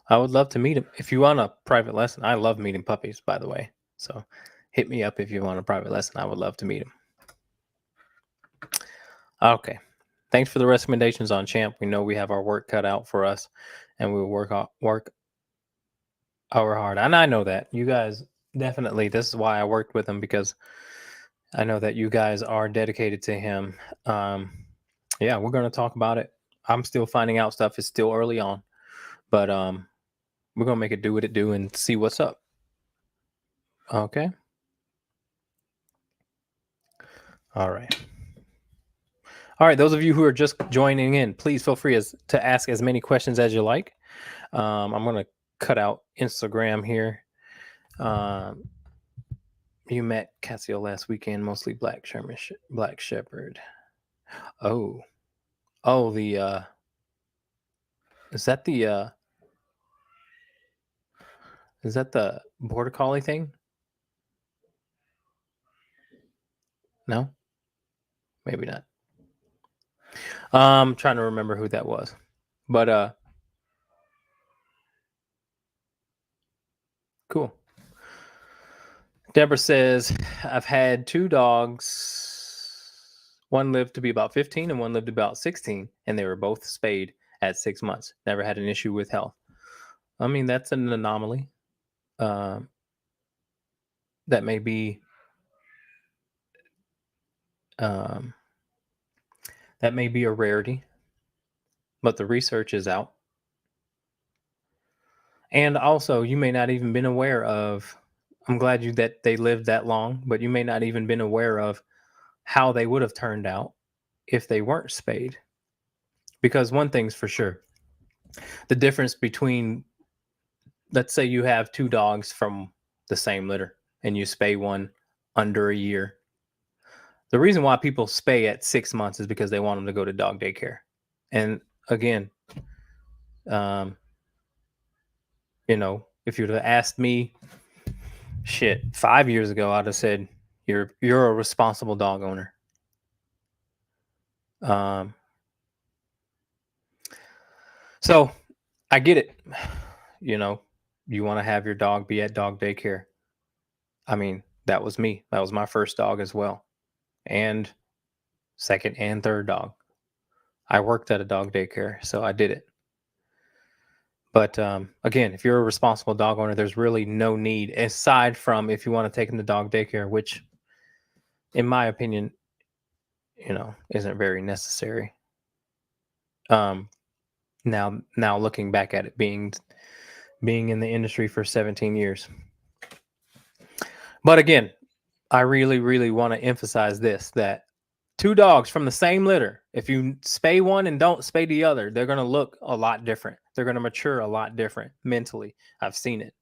I would love to meet him. If you want a private lesson, I love meeting puppies, by the way. So hit me up if you want a private lesson. I would love to meet him. Okay. Thanks for the recommendations on Champ. We know we have our work cut out for us, and we'll work our hard. And I know that you guys definitely. This is why I worked with him, because I know that you guys are dedicated to him. Yeah, we're going to talk about it. I'm still finding out stuff. It's still early on, but we're going to make it do what it do and see what's up. Okay. All right. All right. Those of you who are just joining in, please feel free to ask as many questions as you like. I'm going to cut out Instagram here. You met Cassio last weekend, mostly black shepherd. Oh, the is that the border collie thing? No, maybe not. I'm trying to remember who that was, but Cool. Deborah says, I've had 2 dogs. One lived to be about 15 and one lived to be about 16, and they were both spayed at 6 months. Never had an issue with health. I mean, that's an anomaly. Um, that may be um, that may be a rarity, but the research is out. And also, you may not even been aware of. I'm glad you that they lived that long, but you may not even been aware of how they would have turned out if they weren't spayed. Because one thing's for sure, the difference between, let's say you have 2 dogs from the same litter and you spay one under a year. The reason why people spay at 6 months is because they want them to go to dog daycare. And again, um, if you'd have asked me, shit, 5 years ago, I'd have said you're a responsible dog owner. Um, so I get it. You want to have your dog be at dog daycare. I mean, that was me. That was my first dog as well, and second and third dog. I worked at a dog daycare, so I did it. But again, if you're a responsible dog owner, there's really no need, aside from if you want to take them to dog daycare, which, in my opinion, isn't very necessary. Now looking back at it, being in the industry for 17 years. But again, I really, really want to emphasize this, that 2 dogs from the same litter, if you spay one and don't spay the other, they're going to look a lot different. They're going to mature a lot different mentally. I've seen it.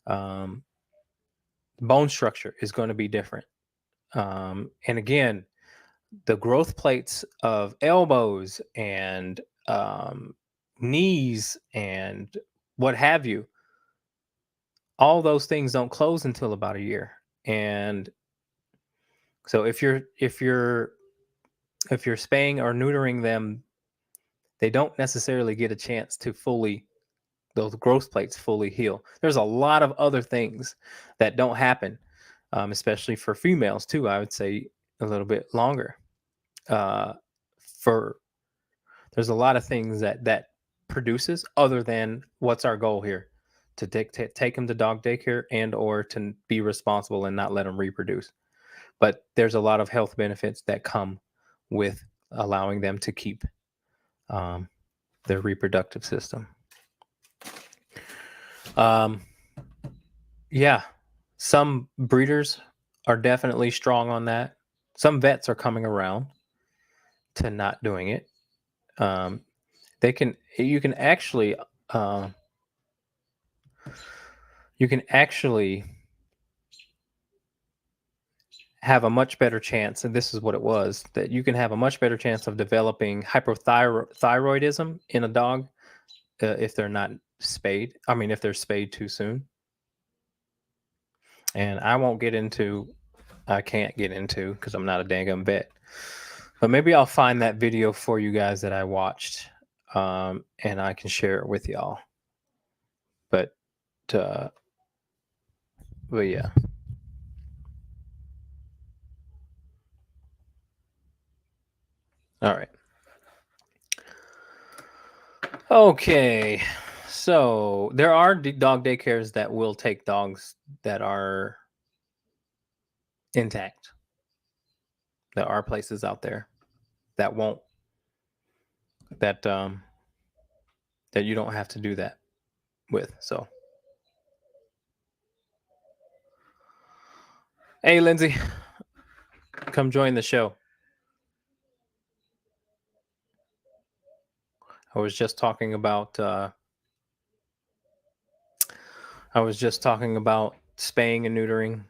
Bone structure is going to be different. And again, the growth plates of elbows and knees and what have you, all those things don't close until about a year. And so if you're spaying or neutering them, they don't necessarily get a chance to those growth plates fully heal. There's a lot of other things that don't happen, especially for females too. I would say a little bit longer. For There's a lot of things that produces, other than what's our goal here, to take them to dog daycare and or to be responsible and not let them reproduce. But there's a lot of health benefits that come with allowing them to keep their reproductive system. Yeah, some breeders are definitely strong on that. Some vets are coming around to not doing it. You can actually have a much better chance, and this is what it was, that you can have a much better chance of developing hypothyroidism in a dog if they're not spayed. I mean, if they're spayed too soon. And I can't get into, because I'm not a dang vet. But maybe I'll find that video for you guys that I watched, and I can share it with y'all. But yeah. All right. Okay. So there are dog daycares that will take dogs that are intact. There are places out there that won't, that you don't have to do that with. So, hey, Lindsay, come join the show. I was just talking about spaying and neutering,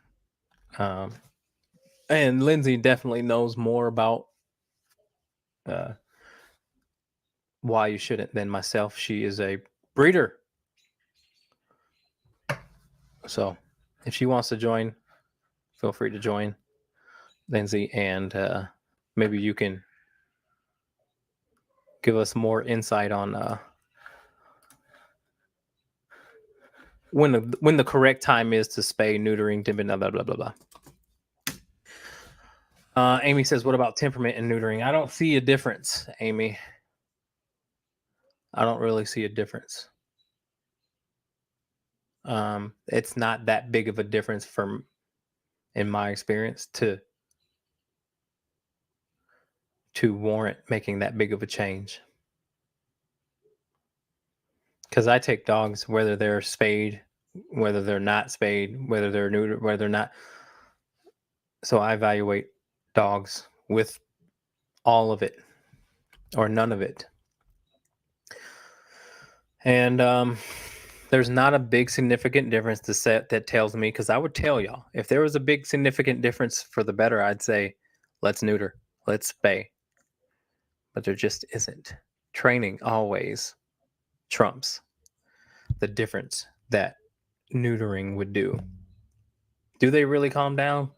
and Lindsay definitely knows more about why you shouldn't than myself. She is a breeder, so if she wants to join, feel free to join, Lindsay, and maybe you can give us more insight on when the correct time is to spay, neutering, blah blah blah blah blah. Amy says, "What about temperament and neutering?" I don't see a difference, Amy. I don't really see a difference. It's not that big of a difference from, in my experience, to warrant making that big of a change. Because I take dogs whether they're spayed, whether they're not spayed, whether they're neutered, whether they're not. So I evaluate dogs with all of it or none of it. And there's not a big significant difference to set that tells me, because I would tell y'all if there was a big significant difference for the better, I'd say let's neuter, let's spay. But there just isn't. Training always trumps the difference that neutering would do. Do they really calm down?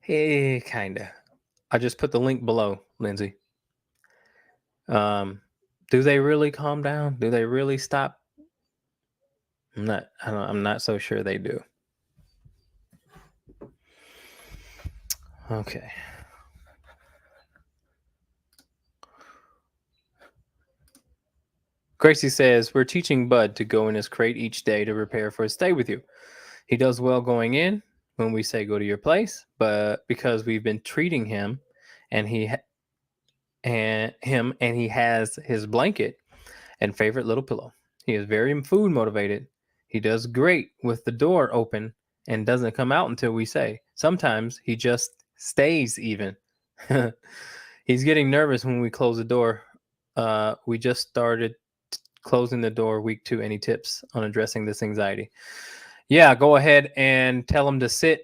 Hey, kinda. I just put the link below, Lindsay. Do they really calm down? Do they really stop? I'm not so sure they do. Okay. Gracie says, we're teaching Bud to go in his crate each day to prepare for his stay with you. He does well going in when we say go to your place, but because we've been treating him and he has his blanket and favorite little pillow. He is very food motivated. He does great with the door open and doesn't come out until we say. Sometimes he just stays even. He's getting nervous when we close the door. We just started closing the door week 2. Any tips on addressing this anxiety? Yeah, go ahead and tell him to sit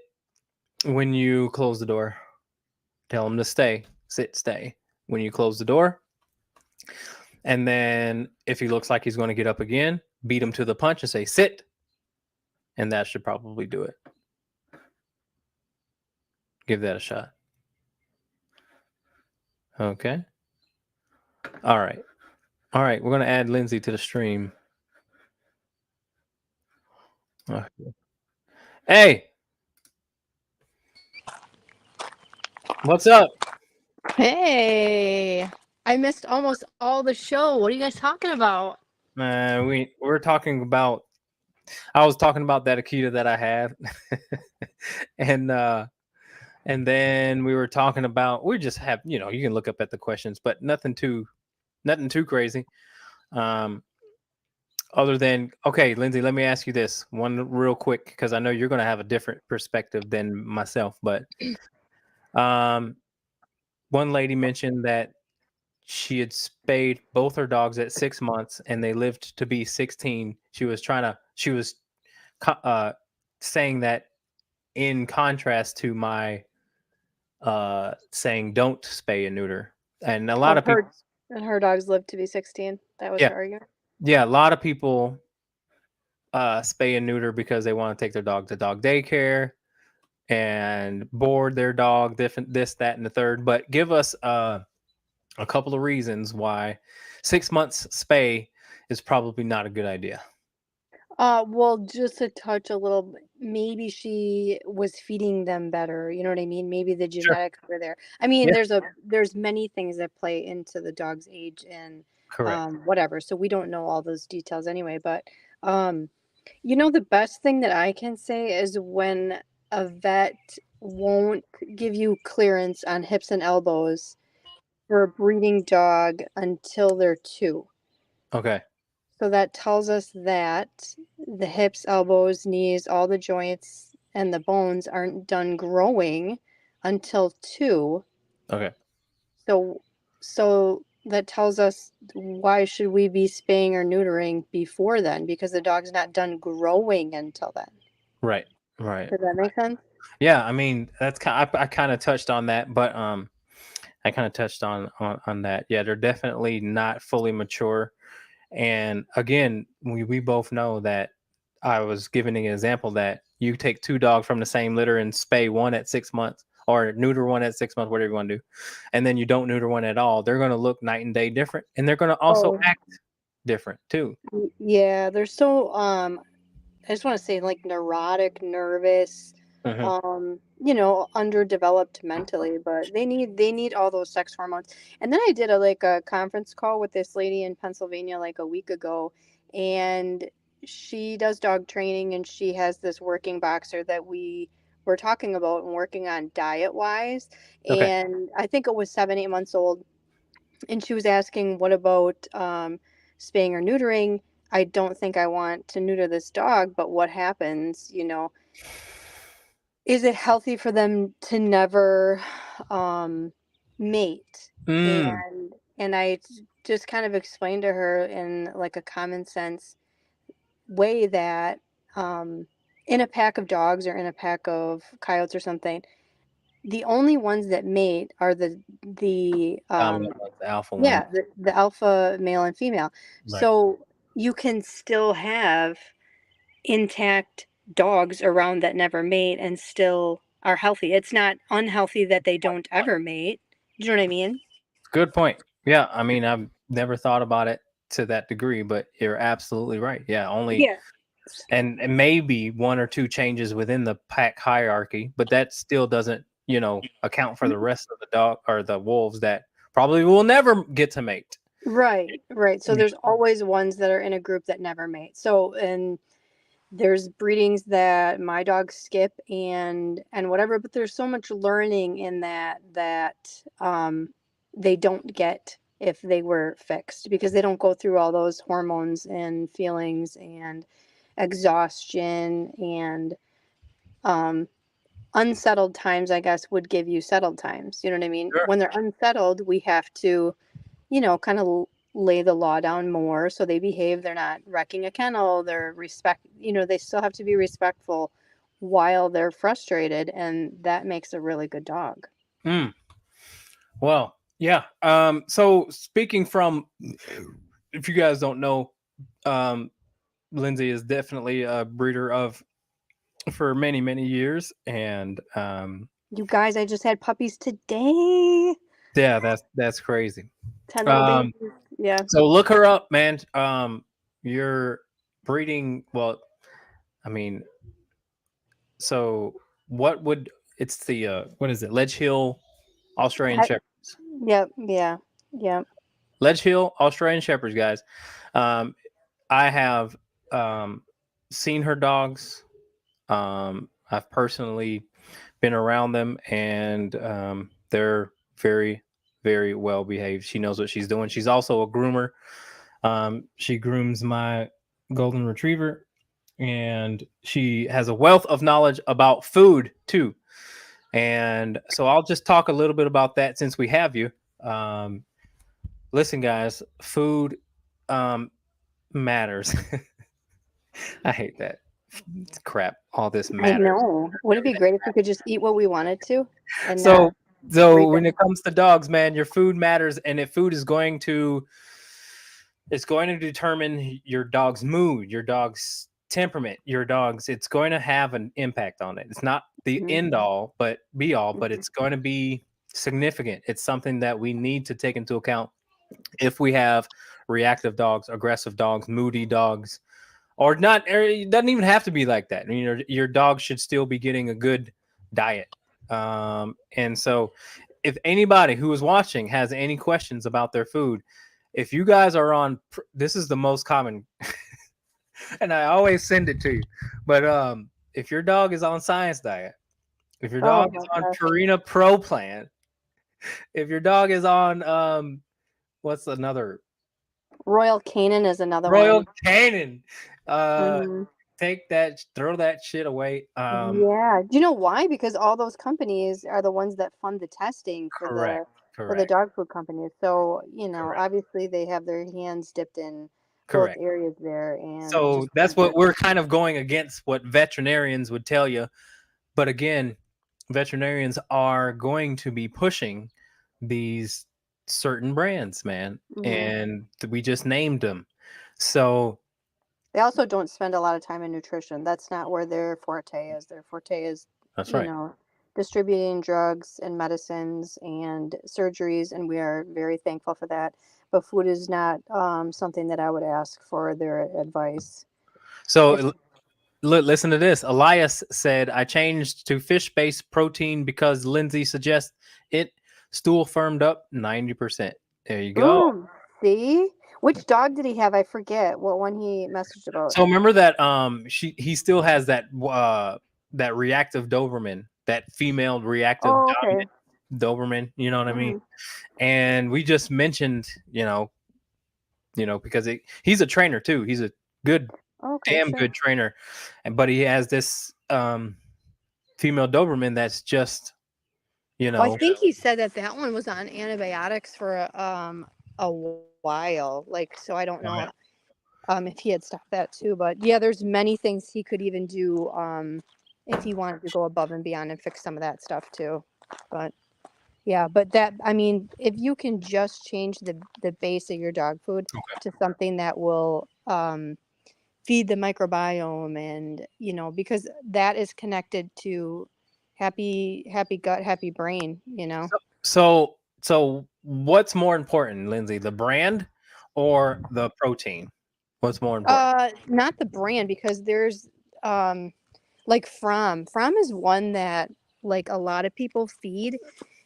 when you close the door. Tell him to stay. Sit, stay when you close the door. And then if he looks like he's going to get up again, beat him to the punch and say, sit. And that should probably do it. Give that a shot. Okay. All right. All right. We're going to add Lindsay to the stream. Okay. Hey. What's up? Hey, I missed almost all the show. What are you guys talking about? We're talking about, I was talking about that Akita that I had. And then we were talking about, we just have, you can look up at the questions, but nothing too crazy. Other than, okay, Lindsay, let me ask you this one real quick, because I know you're going to have a different perspective than myself. But one lady mentioned that she had spayed both her dogs at 6 months and they lived to be 16. She was saying that in contrast to my saying don't spay and neuter. And a lot of people, and her dogs lived to be 16. That was yeah, her argument. yeah, a lot of people spay and neuter because they want to take their dog to dog daycare and board their dog, different this, that, and the third. But give us a couple of reasons why 6 months spay is probably not a good idea. Well, just to touch a little, maybe she was feeding them better. You know what I mean? Maybe the Sure. genetics were there. I mean, Yeah. there's many things that play into the dog's age and Correct. whatever. So we don't know all those details anyway. But the best thing that I can say is when a vet won't give you clearance on hips and elbows for a breeding dog until they're 2. Okay. So that tells us that the hips, elbows, knees, all the joints and the bones aren't done growing until 2. Okay. So that tells us, why should we be spaying or neutering before then? Because the dog's not done growing until then. Right. Right. Does that make sense? Yeah. I mean, that's I kind of touched on that, but I kind of touched on that. Yeah, they're definitely not fully mature. And again, we both know that I was giving an example that you take 2 dogs from the same litter and spay one at 6 months or neuter one at 6 months, whatever you want to do, and then you don't neuter one at all. They're going to look night and day different, and they're going to also act different too. Yeah, they're so I just want to say like neurotic, nervous, Hmm. underdeveloped mentally, but they need all those sex hormones. And then I did a conference call with this lady in Pennsylvania like a week ago, and she does dog training, and she has this working boxer that we were talking about and working on diet wise. Okay. And I think it was 7, 8 months old, and she was asking, what about spaying or neutering? I don't think I want to neuter this dog, but what happens? Is it healthy for them to never mate? Mm, And just kind of explained to her in like a common sense way that um, in a pack of dogs or in a pack of coyotes or something, the only ones that mate are the dominant ones, the alpha ones. yeah, the alpha male and female. Right. So you can still have intact dogs around that never mate and still are healthy. It's not unhealthy that they don't ever mate. Do you know what I mean? Good point. Yeah, I mean, I've never thought about it to that degree, but you're absolutely right. Yeah, only Yeah. and maybe one or two changes within the pack hierarchy, but that still doesn't, account for the rest of the dog or the wolves that probably will never get to mate. Right, right. So Yeah. there's always ones that are in a group that never mate. So, and there's breedings that my dogs skip and whatever, but there's so much learning in that they don't get if they were fixed, because they don't go through all those hormones and feelings and exhaustion and um unsettled times, I guess, would give you settled times. You know what I mean? Sure. When they're unsettled, we have to, kind of lay the law down more so they behave. They're not wrecking a kennel. They're they still have to be respectful while they're frustrated. And that makes a really good dog. Mm, well, yeah. So speaking from, if you guys don't know, um, Lindsay is definitely a breeder of for many many years, and You guys, I just had puppies today. yeah, that's crazy. 10 little Um, babies. Yeah. so look her up, man. You're breeding. Well, I mean, so what would it's the what is it? Ledge Hill Australian I, Shepherds. yep. Yeah. Yeah. Ledge Hill Australian Shepherds, guys. Um, I have seen her dogs. I've personally been around them, and they're very, very well behaved. She knows what she's doing. She's also a groomer. She grooms my golden retriever, and she has a wealth of knowledge about food too. And so I'll just talk a little bit about that since we have you. Um, listen, guys, food matters. I hate that crap. All this I matters. know. Wouldn't it be great if we could just eat what we wanted to and not So, so read when them? it comes to dogs, man, your food matters, and if food is it's going to determine your dog's mood, your dog's temperament, your dog's. It's going to have an impact on it. It's not the Mhm, end all, but be all, but mhm. it's going to be significant. It's something that we need to take into account if we have reactive dogs, aggressive dogs, moody dogs, or not. Or it doesn't even have to be like that. I mean, your dog should still be getting a good diet. And so, if anybody who is watching has any questions about their food, if you guys are on, this is the most common, and I always send it to you. But if your dog is on science diet, if your Oh dog is my on gosh. Purina Pro Plan, if your dog is on what's another Royal Canin is another Royal one. Canin, uh, Hmm. take that, throw that shit away. Yeah. Do you know why? Because all those companies are the ones that fund the testing for Correct, the correct, dog food companies. So, correct, obviously they have their hands dipped in both correct. areas there, and it So just that's wouldn't what work. we're kind of going against what veterinarians would tell you. But again, veterinarians are going to be pushing these certain brands, man, Hmm. and we just named them. So They also don't spend a lot of time in nutrition. That's not where their forte is. Their forte is, that's you right. know, distributing drugs and medicines and surgeries, and we are very thankful for that. but food is not something that I would ask for their advice. If So listen to this. Elias said, I changed to fish based protein because Lindsay suggests it. Stool firmed up 90%. There you go. see, which dog did he have? I forget what one he messaged about. So remember that he still has that reactive Doberman, that female reactive Oh, okay. dominant Doberman, you know what I mean? Hmm. And we just mentioned, because he's a trainer too. He's a good, Okay, damn sure. good trainer, but he has this female Doberman that's just, you Well, I know, think he said that that one was on antibiotics for a while. Like, so I don't know if he had stopped that too. But yeah, there's many things he could even do if he wanted to go above and beyond and fix some of that stuff too. But yeah, but that, I mean, if you can just change the base of your dog food okay. to something that will feed the microbiome, and because that is connected to happy gut, happy brain. So what's more important, Lindsay, the brand or the protein? What's more important? Not the brand, because there's like From is one that like a lot of people feed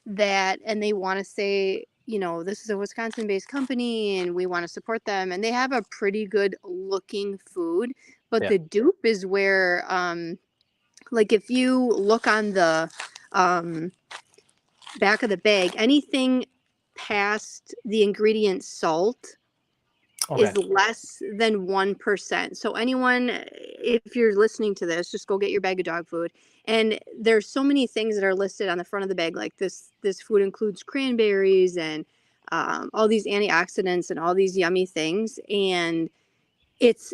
that, and they want to say, this is a Wisconsin based company and we want to support them, and they have a pretty good looking food, but Yeah. the dupe is where like if you look on the um back of the bag, anything past the ingredient salt Okay. is less than 1%. So anyone, if you're listening to this, just go get your bag of dog food. And there's so many things that are listed on the front of the bag, like this food includes cranberries and all these antioxidants and all these yummy things. And it's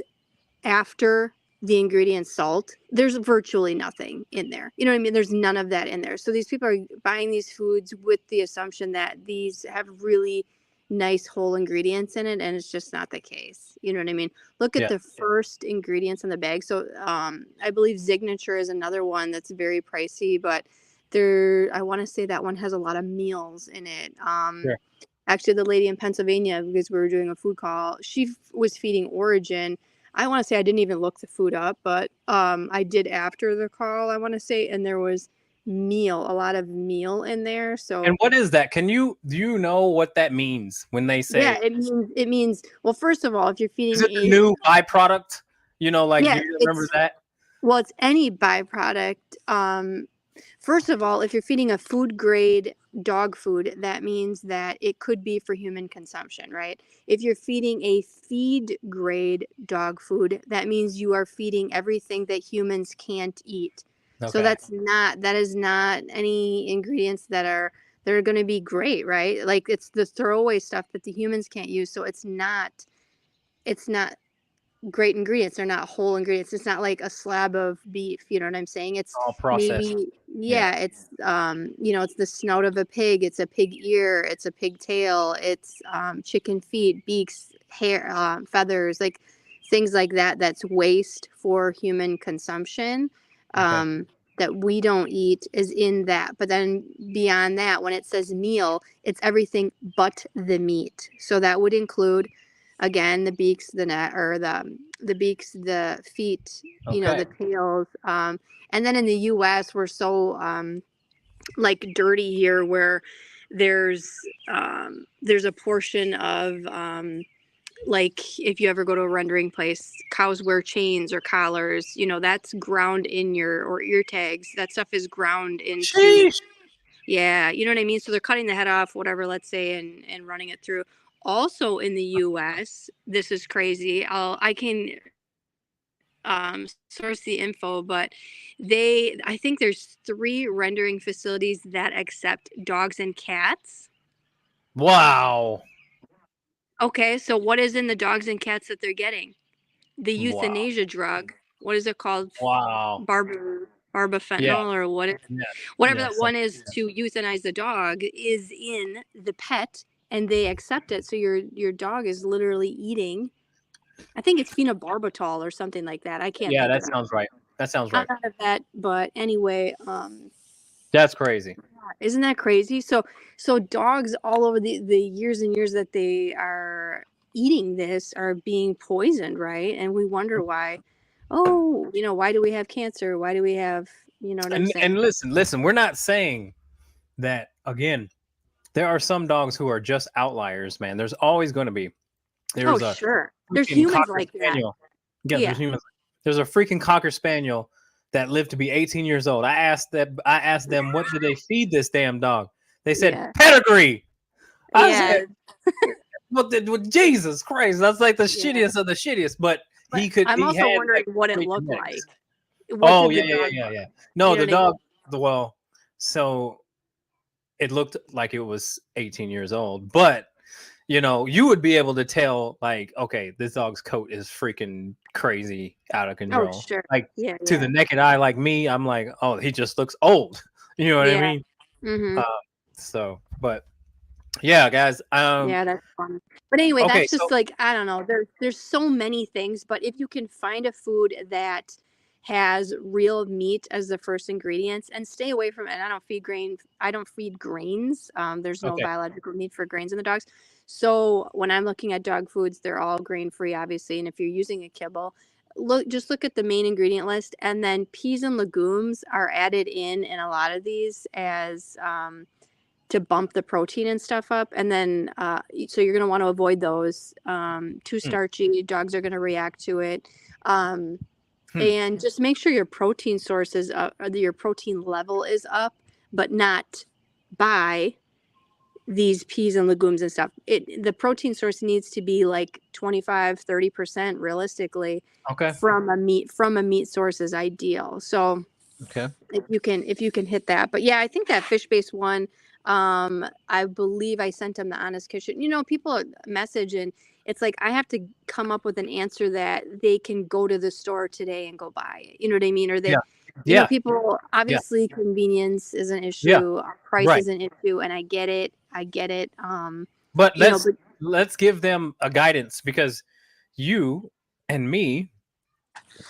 after the ingredient salt. There's virtually nothing in there. You know what I mean? There's none of that in there. So these people are buying these foods with the assumption that these have really nice whole ingredients in it, and it's just not the case. You know what I mean? Look at Yeah. the first ingredients on the bag. So I believe Signature is another one that's very pricey, but I want to say that one has a lot of meals in it. Sure. Actually, the lady in Pennsylvania, because we were doing a food call, she was feeding Origin. I want to say I didn't even look the food up, but I did after the call, I want to say, and there was a lot of meal in there. And So what is that? Do you know what that means when they say, yeah, it means well, first of all, if you're is feeding it the new byproduct? Like, do yeah, you remember that? it's any byproduct. First of all, if you're feeding a food grade dog food, that means that it could be for human consumption, right? If you're feeding a feed grade dog food, that means you are feeding everything that humans can't eat. So Okay. that is not any ingredients that are going to be great, right? Like it's the throwaway stuff that the humans can't use. So it's not great ingredients. They're not whole ingredients. It's not like a slab of beef. You know what I'm saying? It's All processed. maybe, Yeah. yeah, it's it's the snout of a pig. It's a pig ear. It's a pig tail. It's chicken feet, beaks, hair, feathers, like things like that. That's waste for human consumption. Okay. That we don't eat is in that. But then beyond that, when it says meal, it's everything but the meat. So that would include, again, the beaks, the net, or the beaks, the feet, Okay. the tails. And then in the U.S., we're so like dirty here, where there's there's a portion of like if you ever go to a rendering place, cows wear chains or collars. That's ground in your or ear tags. That stuff is ground into. Sheesh. Yeah, you know what I mean? So they're cutting the head off, whatever, let's say, and running it through. Also in the US, this is crazy. I can source the info, but I think there's 3 rendering facilities that accept dogs and cats. Wow. Okay, so what is in the dogs and cats that they're getting? The Wow. euthanasia drug. What is it called? Wow. Yeah. Barbafentanil, or Yeah. whatever Yeah. that one is to euthanize the dog, is in the pet, and they accept it. So your dog is literally eating. I think it's phenobarbital or something like that. I can't Yeah. think of That that. sounds right. That sounds I'm right. not a vet, but anyway, That's crazy. Isn't that crazy? So dogs all over the years and years that they are eating this are being poisoned, right? And we wonder why. Oh, why do we have cancer? Why do we have, you know what I'm saying? And listen, we're not saying that again. There are some dogs who are just outliers, man. There's always going to be. Oh, There's a sure. There's freaking humans cocker like that. spaniel. Yes, there's Yeah. humans. There's a freaking cocker spaniel that lived to be 18 years old. I asked them what did they feed this damn dog? They said Yeah. pedigree. I Yeah. said, well, Jesus Christ, that's like the Yeah. shittiest of the shittiest. But But I'm he also had wondering like what it great looked genetics. like. What Oh did yeah, the yeah, yeah, dog yeah, look? yeah. No, You know the what I mean? dog. Well, so it looked like it was 18 years old, but you would be able to tell, like, okay, this dog's coat is freaking crazy out of Oh, control. sure. Like Yeah, to the yeah. naked eye, like me, I'm like, oh, he just looks old. You know what I Yeah. mean? Mhm. Uh, but yeah, guys. Yeah, that's fun. But anyway, Okay, that's so just like, I don't know. There's so many things, but if you can find a food that has real meat as the first ingredients and stay away from it. I don't feed grain. I don't feed grains. There's no okay, biological need for grains in the dogs. So when I'm looking at dog foods, they're all grain free, obviously. And if you're using a kibble, just look at the main ingredient list, and then peas and legumes are added in a lot of these as to bump the protein and stuff up. And then, so you're going to want to avoid those. Too hmm, starchy, dogs are going to react to it. Um, hmm, and just make sure your protein source is up, or your protein level is up, but not by these peas and legumes and stuff. The protein source needs to be like 25-30% realistically okay, from a meat source is ideal. So okay. if you can hit that. But yeah, I think that fish-based one, I believe I sent them the honest kitchen. People message, and it's like I have to come up with an answer that they can go to the store today and go buy it. You know what I mean? Or Yeah, they, yeah, people, yeah, obviously convenience is an yeah. issue, price Right. is an issue, and I get it. I get it. But But let's give them a guidance, because you and me,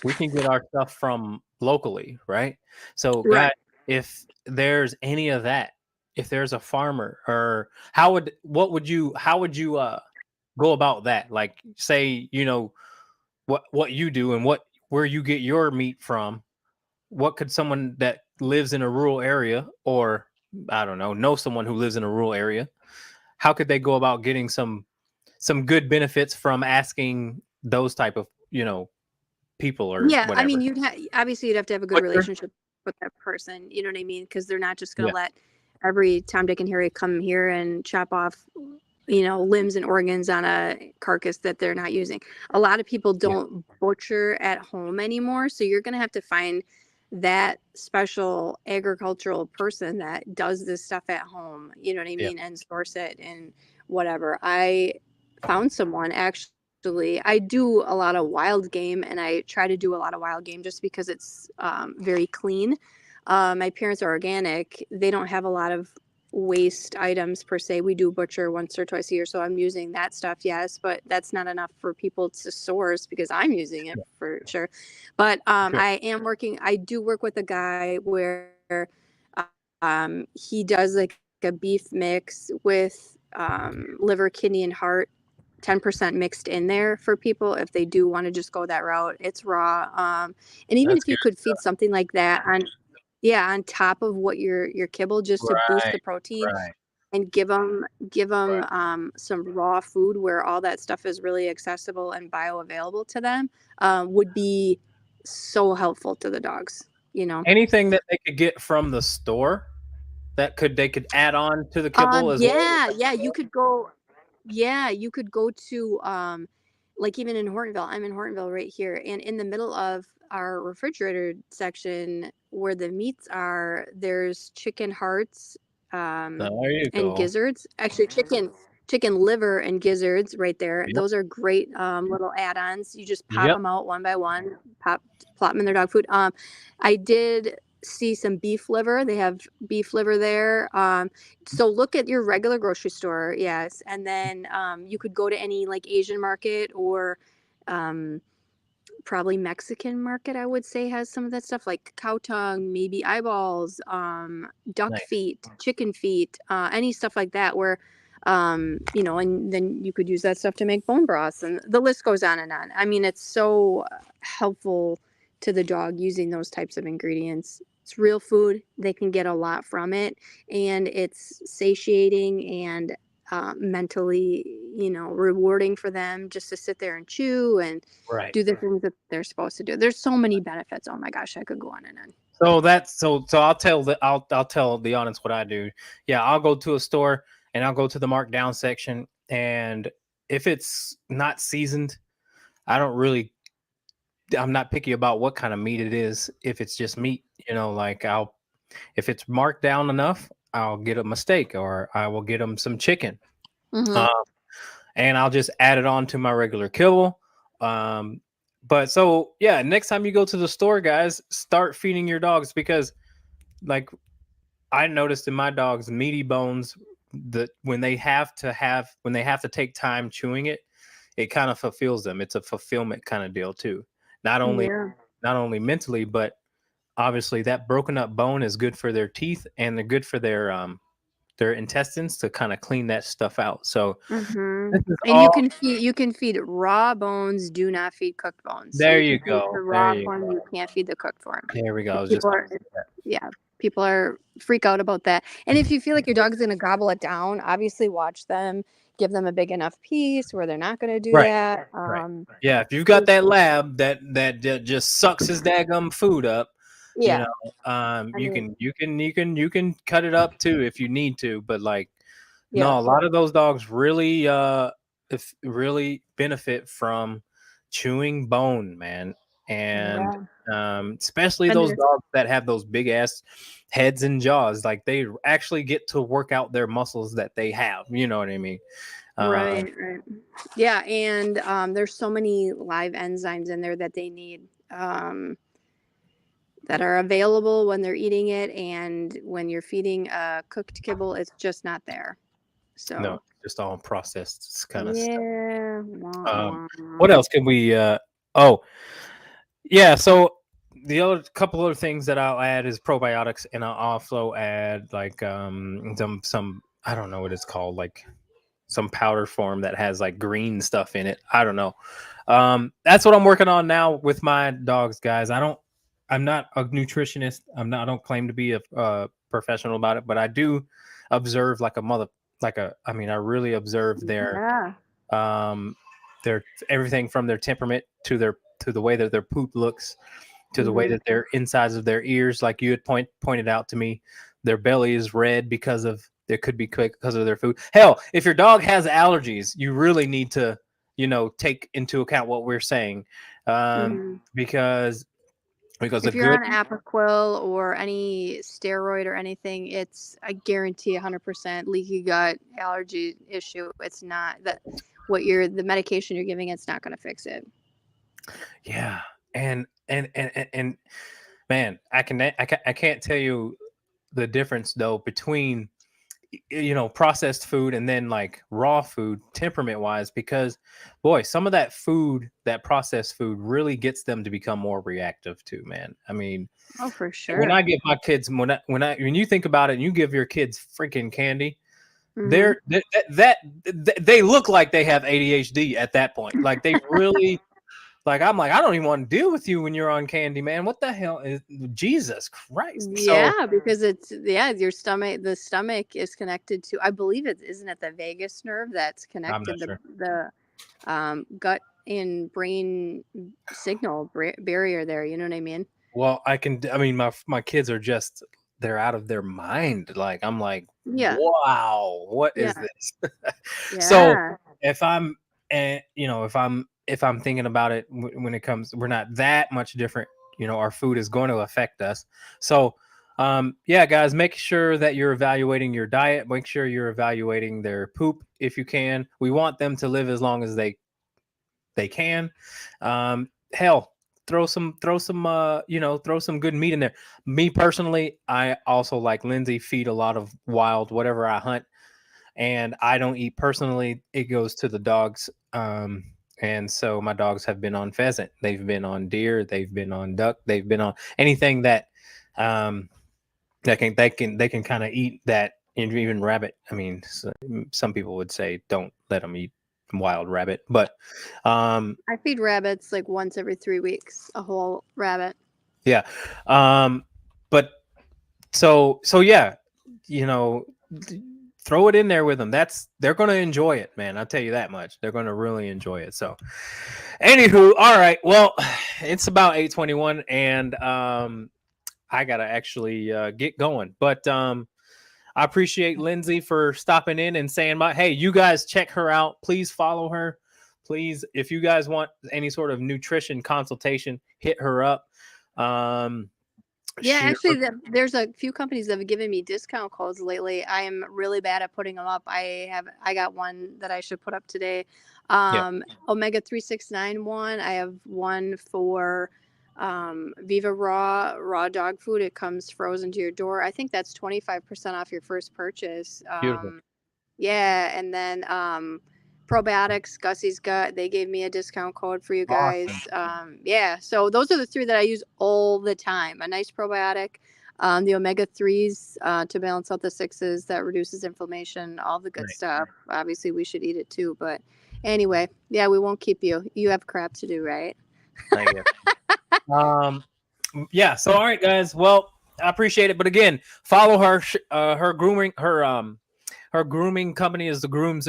we can get our stuff from locally, right? So, guys, right. if there's any of that, if there's a farmer, or how would you go about that? Like, say, what you do and where you get your meat from. What could someone that lives in a rural area, or I don't know someone who lives in a rural area, how could they go about getting some good benefits from asking those type of people or Yeah, I mean, whatever? you'd have to have a good Butcher? relationship with that person. You know what I mean? Because they're not just going Yeah, to let every Tom, Dick, and Harry come here and chop off, limbs and organs on a carcass that they're not using. A lot of people yeah, don't butcher at home anymore, so you're going to have to find that special agricultural person that does this stuff at home. You know what I yeah, mean? And source it and whatever. I found someone actually. I do a lot of wild game, and I try to do a lot of wild game just because it's very clean. My parents are organic. They don't have a lot of waste items per se. We do butcher once or twice a year, so I'm using that stuff, yes, but that's not enough for people to source because I'm using it yeah, for sure. But sure. I do work with a guy where he does like a beef mix with liver, kidney, and heart 10% mixed in there for people if they do want to just go that route. It's raw. And even That's if you good. could feed something like that on top of what your kibble, just to boost Right, the protein right. and give them Right. some raw food where all that stuff is really accessible and bioavailable to them, would be so helpful to the dogs. You know. Anything that they could get from the store that they could add on to the kibble as well? Yeah, yeah, you could go. Yeah, you could go to like even in Hortonville. I'm in Hortonville right here, and in the middle of our refrigerator section where the meats are, there's chicken hearts um There you and go. gizzards. Actually, chicken liver and gizzards right there. Yep. Those are great little add-ons. You just pop Yep. them out one by one, plop them in their dog food. I did see some beef liver. They have beef liver there. So look at your regular grocery store, yes, and then you could go to any like Asian market or um, Probably Mexican market, I would say, has some of that stuff like cow tongue, maybe eyeballs, duck Nice. feet, chicken feet, any stuff like that where, and then you could use that stuff to make bone broths and the list goes on and on. I mean, it's so helpful to the dog using those types of ingredients. It's real food. They can get a lot from it and it's satiating and mentally, rewarding for them just to sit there and chew and Right. do the things that they're supposed to do. There's so many benefits. Oh my gosh, I could go on and on. So I'll tell the audience what I do. Yeah, I'll go to a store and I'll go to the markdown section, and if it's not seasoned, I don't really I'm not picky about what kind of meat it is. If it's just meat, like if it's marked down enough, I'll get them a steak or I will get them some chicken. Mm-hmm. Uh, and I'll just add it on to my regular kibble. Um, but so yeah, next time you go to the store, guys, start feeding your dogs because like I noticed in my dogs meaty bones that when they have to take time chewing it, it kind of fulfills them. It's a fulfillment kind of deal too. Not only Yeah. not only mentally, but obviously that broken up bone is good for their teeth and they're good for their intestines to kind of clean that stuff out. So Mm-hmm. this is And all you can feed raw bones. Do not feed cooked bones. So there you you can feed the go. There raw you form. go. You can't feed the cooked form. There we go. I If was just people about are, to say that. yeah, people are freak out about that. And if you feel like your dog's gonna gobble it down, obviously watch them. Give them a big enough piece where they're not gonna do Right. that. Right. Yeah, if you've got 'Cause- that lab that just sucks his daggum food up, you yeah. know, I you mean, can cut it up too if you need to, but like yeah. no, a lot of those dogs really really benefit from chewing bone, man. And Yeah. especially And those there's dogs that have those big ass heads and jaws, like they actually get to work out their muscles that they have. You know what I mean? Um, right, right. Yeah, and there's so many live enzymes in there that they need that are available when they're eating it, and when you're feeding a cooked kibble, it's just not there. no, So just all processed kind of stuff. yeah, wah, Um, wah. what else can we? Oh, yeah. So the other couple other things that I'll add is probiotics, and I'll also add like some I don't know what it's called, like some powder form that has like green stuff in it. I don't know. That's what I'm working on now with my dogs, guys. I'm not a nutritionist. I don't claim to be a professional about it, but I do observe like a mother, I mean, I really observe Yeah. um, their everything from their temperament to the way that their poop looks, to the way Hmm. that their insides of their ears, like you had pointed out to me, their belly is red because of it could be quick because of their food. Hell, if your dog has allergies, you really need to take into account what we're saying, Hmm. because a If you're good on Apoquil or any steroid or anything, it's I guarantee 100% leaky gut allergy issue. It's not that the medication you're giving it's not going to fix it. yeah, and man, I can't tell you the difference though between processed food and then like raw food temperament wise, because boy, some of that food, that processed food, really gets them to become more reactive too, man. I mean, Oh, for when I sure. give my kids when you think about it and you give your kids freaking candy, Hmm. they're they look like they have ADHD at that point. Like they really, like I'm like, I don't even want to deal with you when you're on candy, man. What the hell is Jesus Christ? So Yeah, because your stomach, the stomach is connected to, I believe it isn't it the vagus nerve that's I'm not connected sure. the gut and brain signal barrier there. You know what I mean? Well, I mean, my kids are just they're out of their mind. Like I'm like, Yeah, wow, what is yeah, this? So yeah. if I'm, if I'm thinking about it when it comes, we're not that much different. Our food is going to affect us. So, yeah, guys, make sure that you're evaluating your diet. Make sure you're evaluating their poop if you can. We want them to live as long as they can. Hell, throw some good meat in there. Me personally, I also like Lindsay feed a lot of wild whatever I hunt, and I don't eat personally. It goes to the dogs. And so my dogs have been on pheasant, they've been on deer, they've been on duck, they've been on anything that they can kind of eat that, and even rabbit. I mean, some people would say don't let them eat wild rabbit, but I feed rabbits like once every 3 weeks, a whole rabbit. yeah. But so yeah, you know, throw it in there with them. They're going to enjoy it, man. I'll tell you that much. They're going to really enjoy it. So anywho, all right. Well, it's about 8:21 and I got to actually get going. But I appreciate Lindsay for stopping in and saying, hey, you guys check her out. Please follow her. Please, if you guys want any sort of nutrition consultation, hit her up. Yeah, actually, there's a few companies that have given me discount codes lately. I am really bad at putting them up. I got one that I should put up today. Omega 369 one. I have one for Viva raw dog food. It comes frozen to your door. I think that's 25% off your first purchase. Beautiful. Yeah, and then probiotics, Gussie's Gut, they gave me a discount code for you guys. Awesome. Yeah, so those are the three that I use all the time. A nice probiotic, the omega 3s to balance out the 6s that reduces inflammation, all the good stuff. Obviously, we should eat it too. But anyway, yeah, we won't keep you. You have crap to do, right? Thank you. Yeah. So, all right, guys. Well, I appreciate it. But again, follow her. Her grooming company is the Groom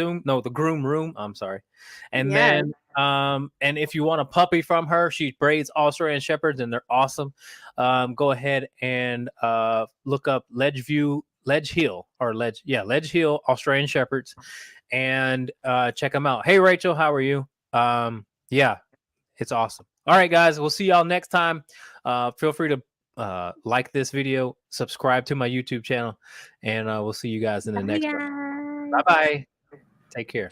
Room. I'm sorry. And then and if you want a puppy from her, she braids Australian Shepherds and they're awesome. Go ahead and look up Ledge Hill Australian Shepherds and check them out. Hey Rachel, how are you? Yeah, it's awesome. All right, guys, we'll see y'all next time. Feel free to like this video, subscribe to my YouTube channel, and we'll see you guys in the next one. Bye-bye. Take care.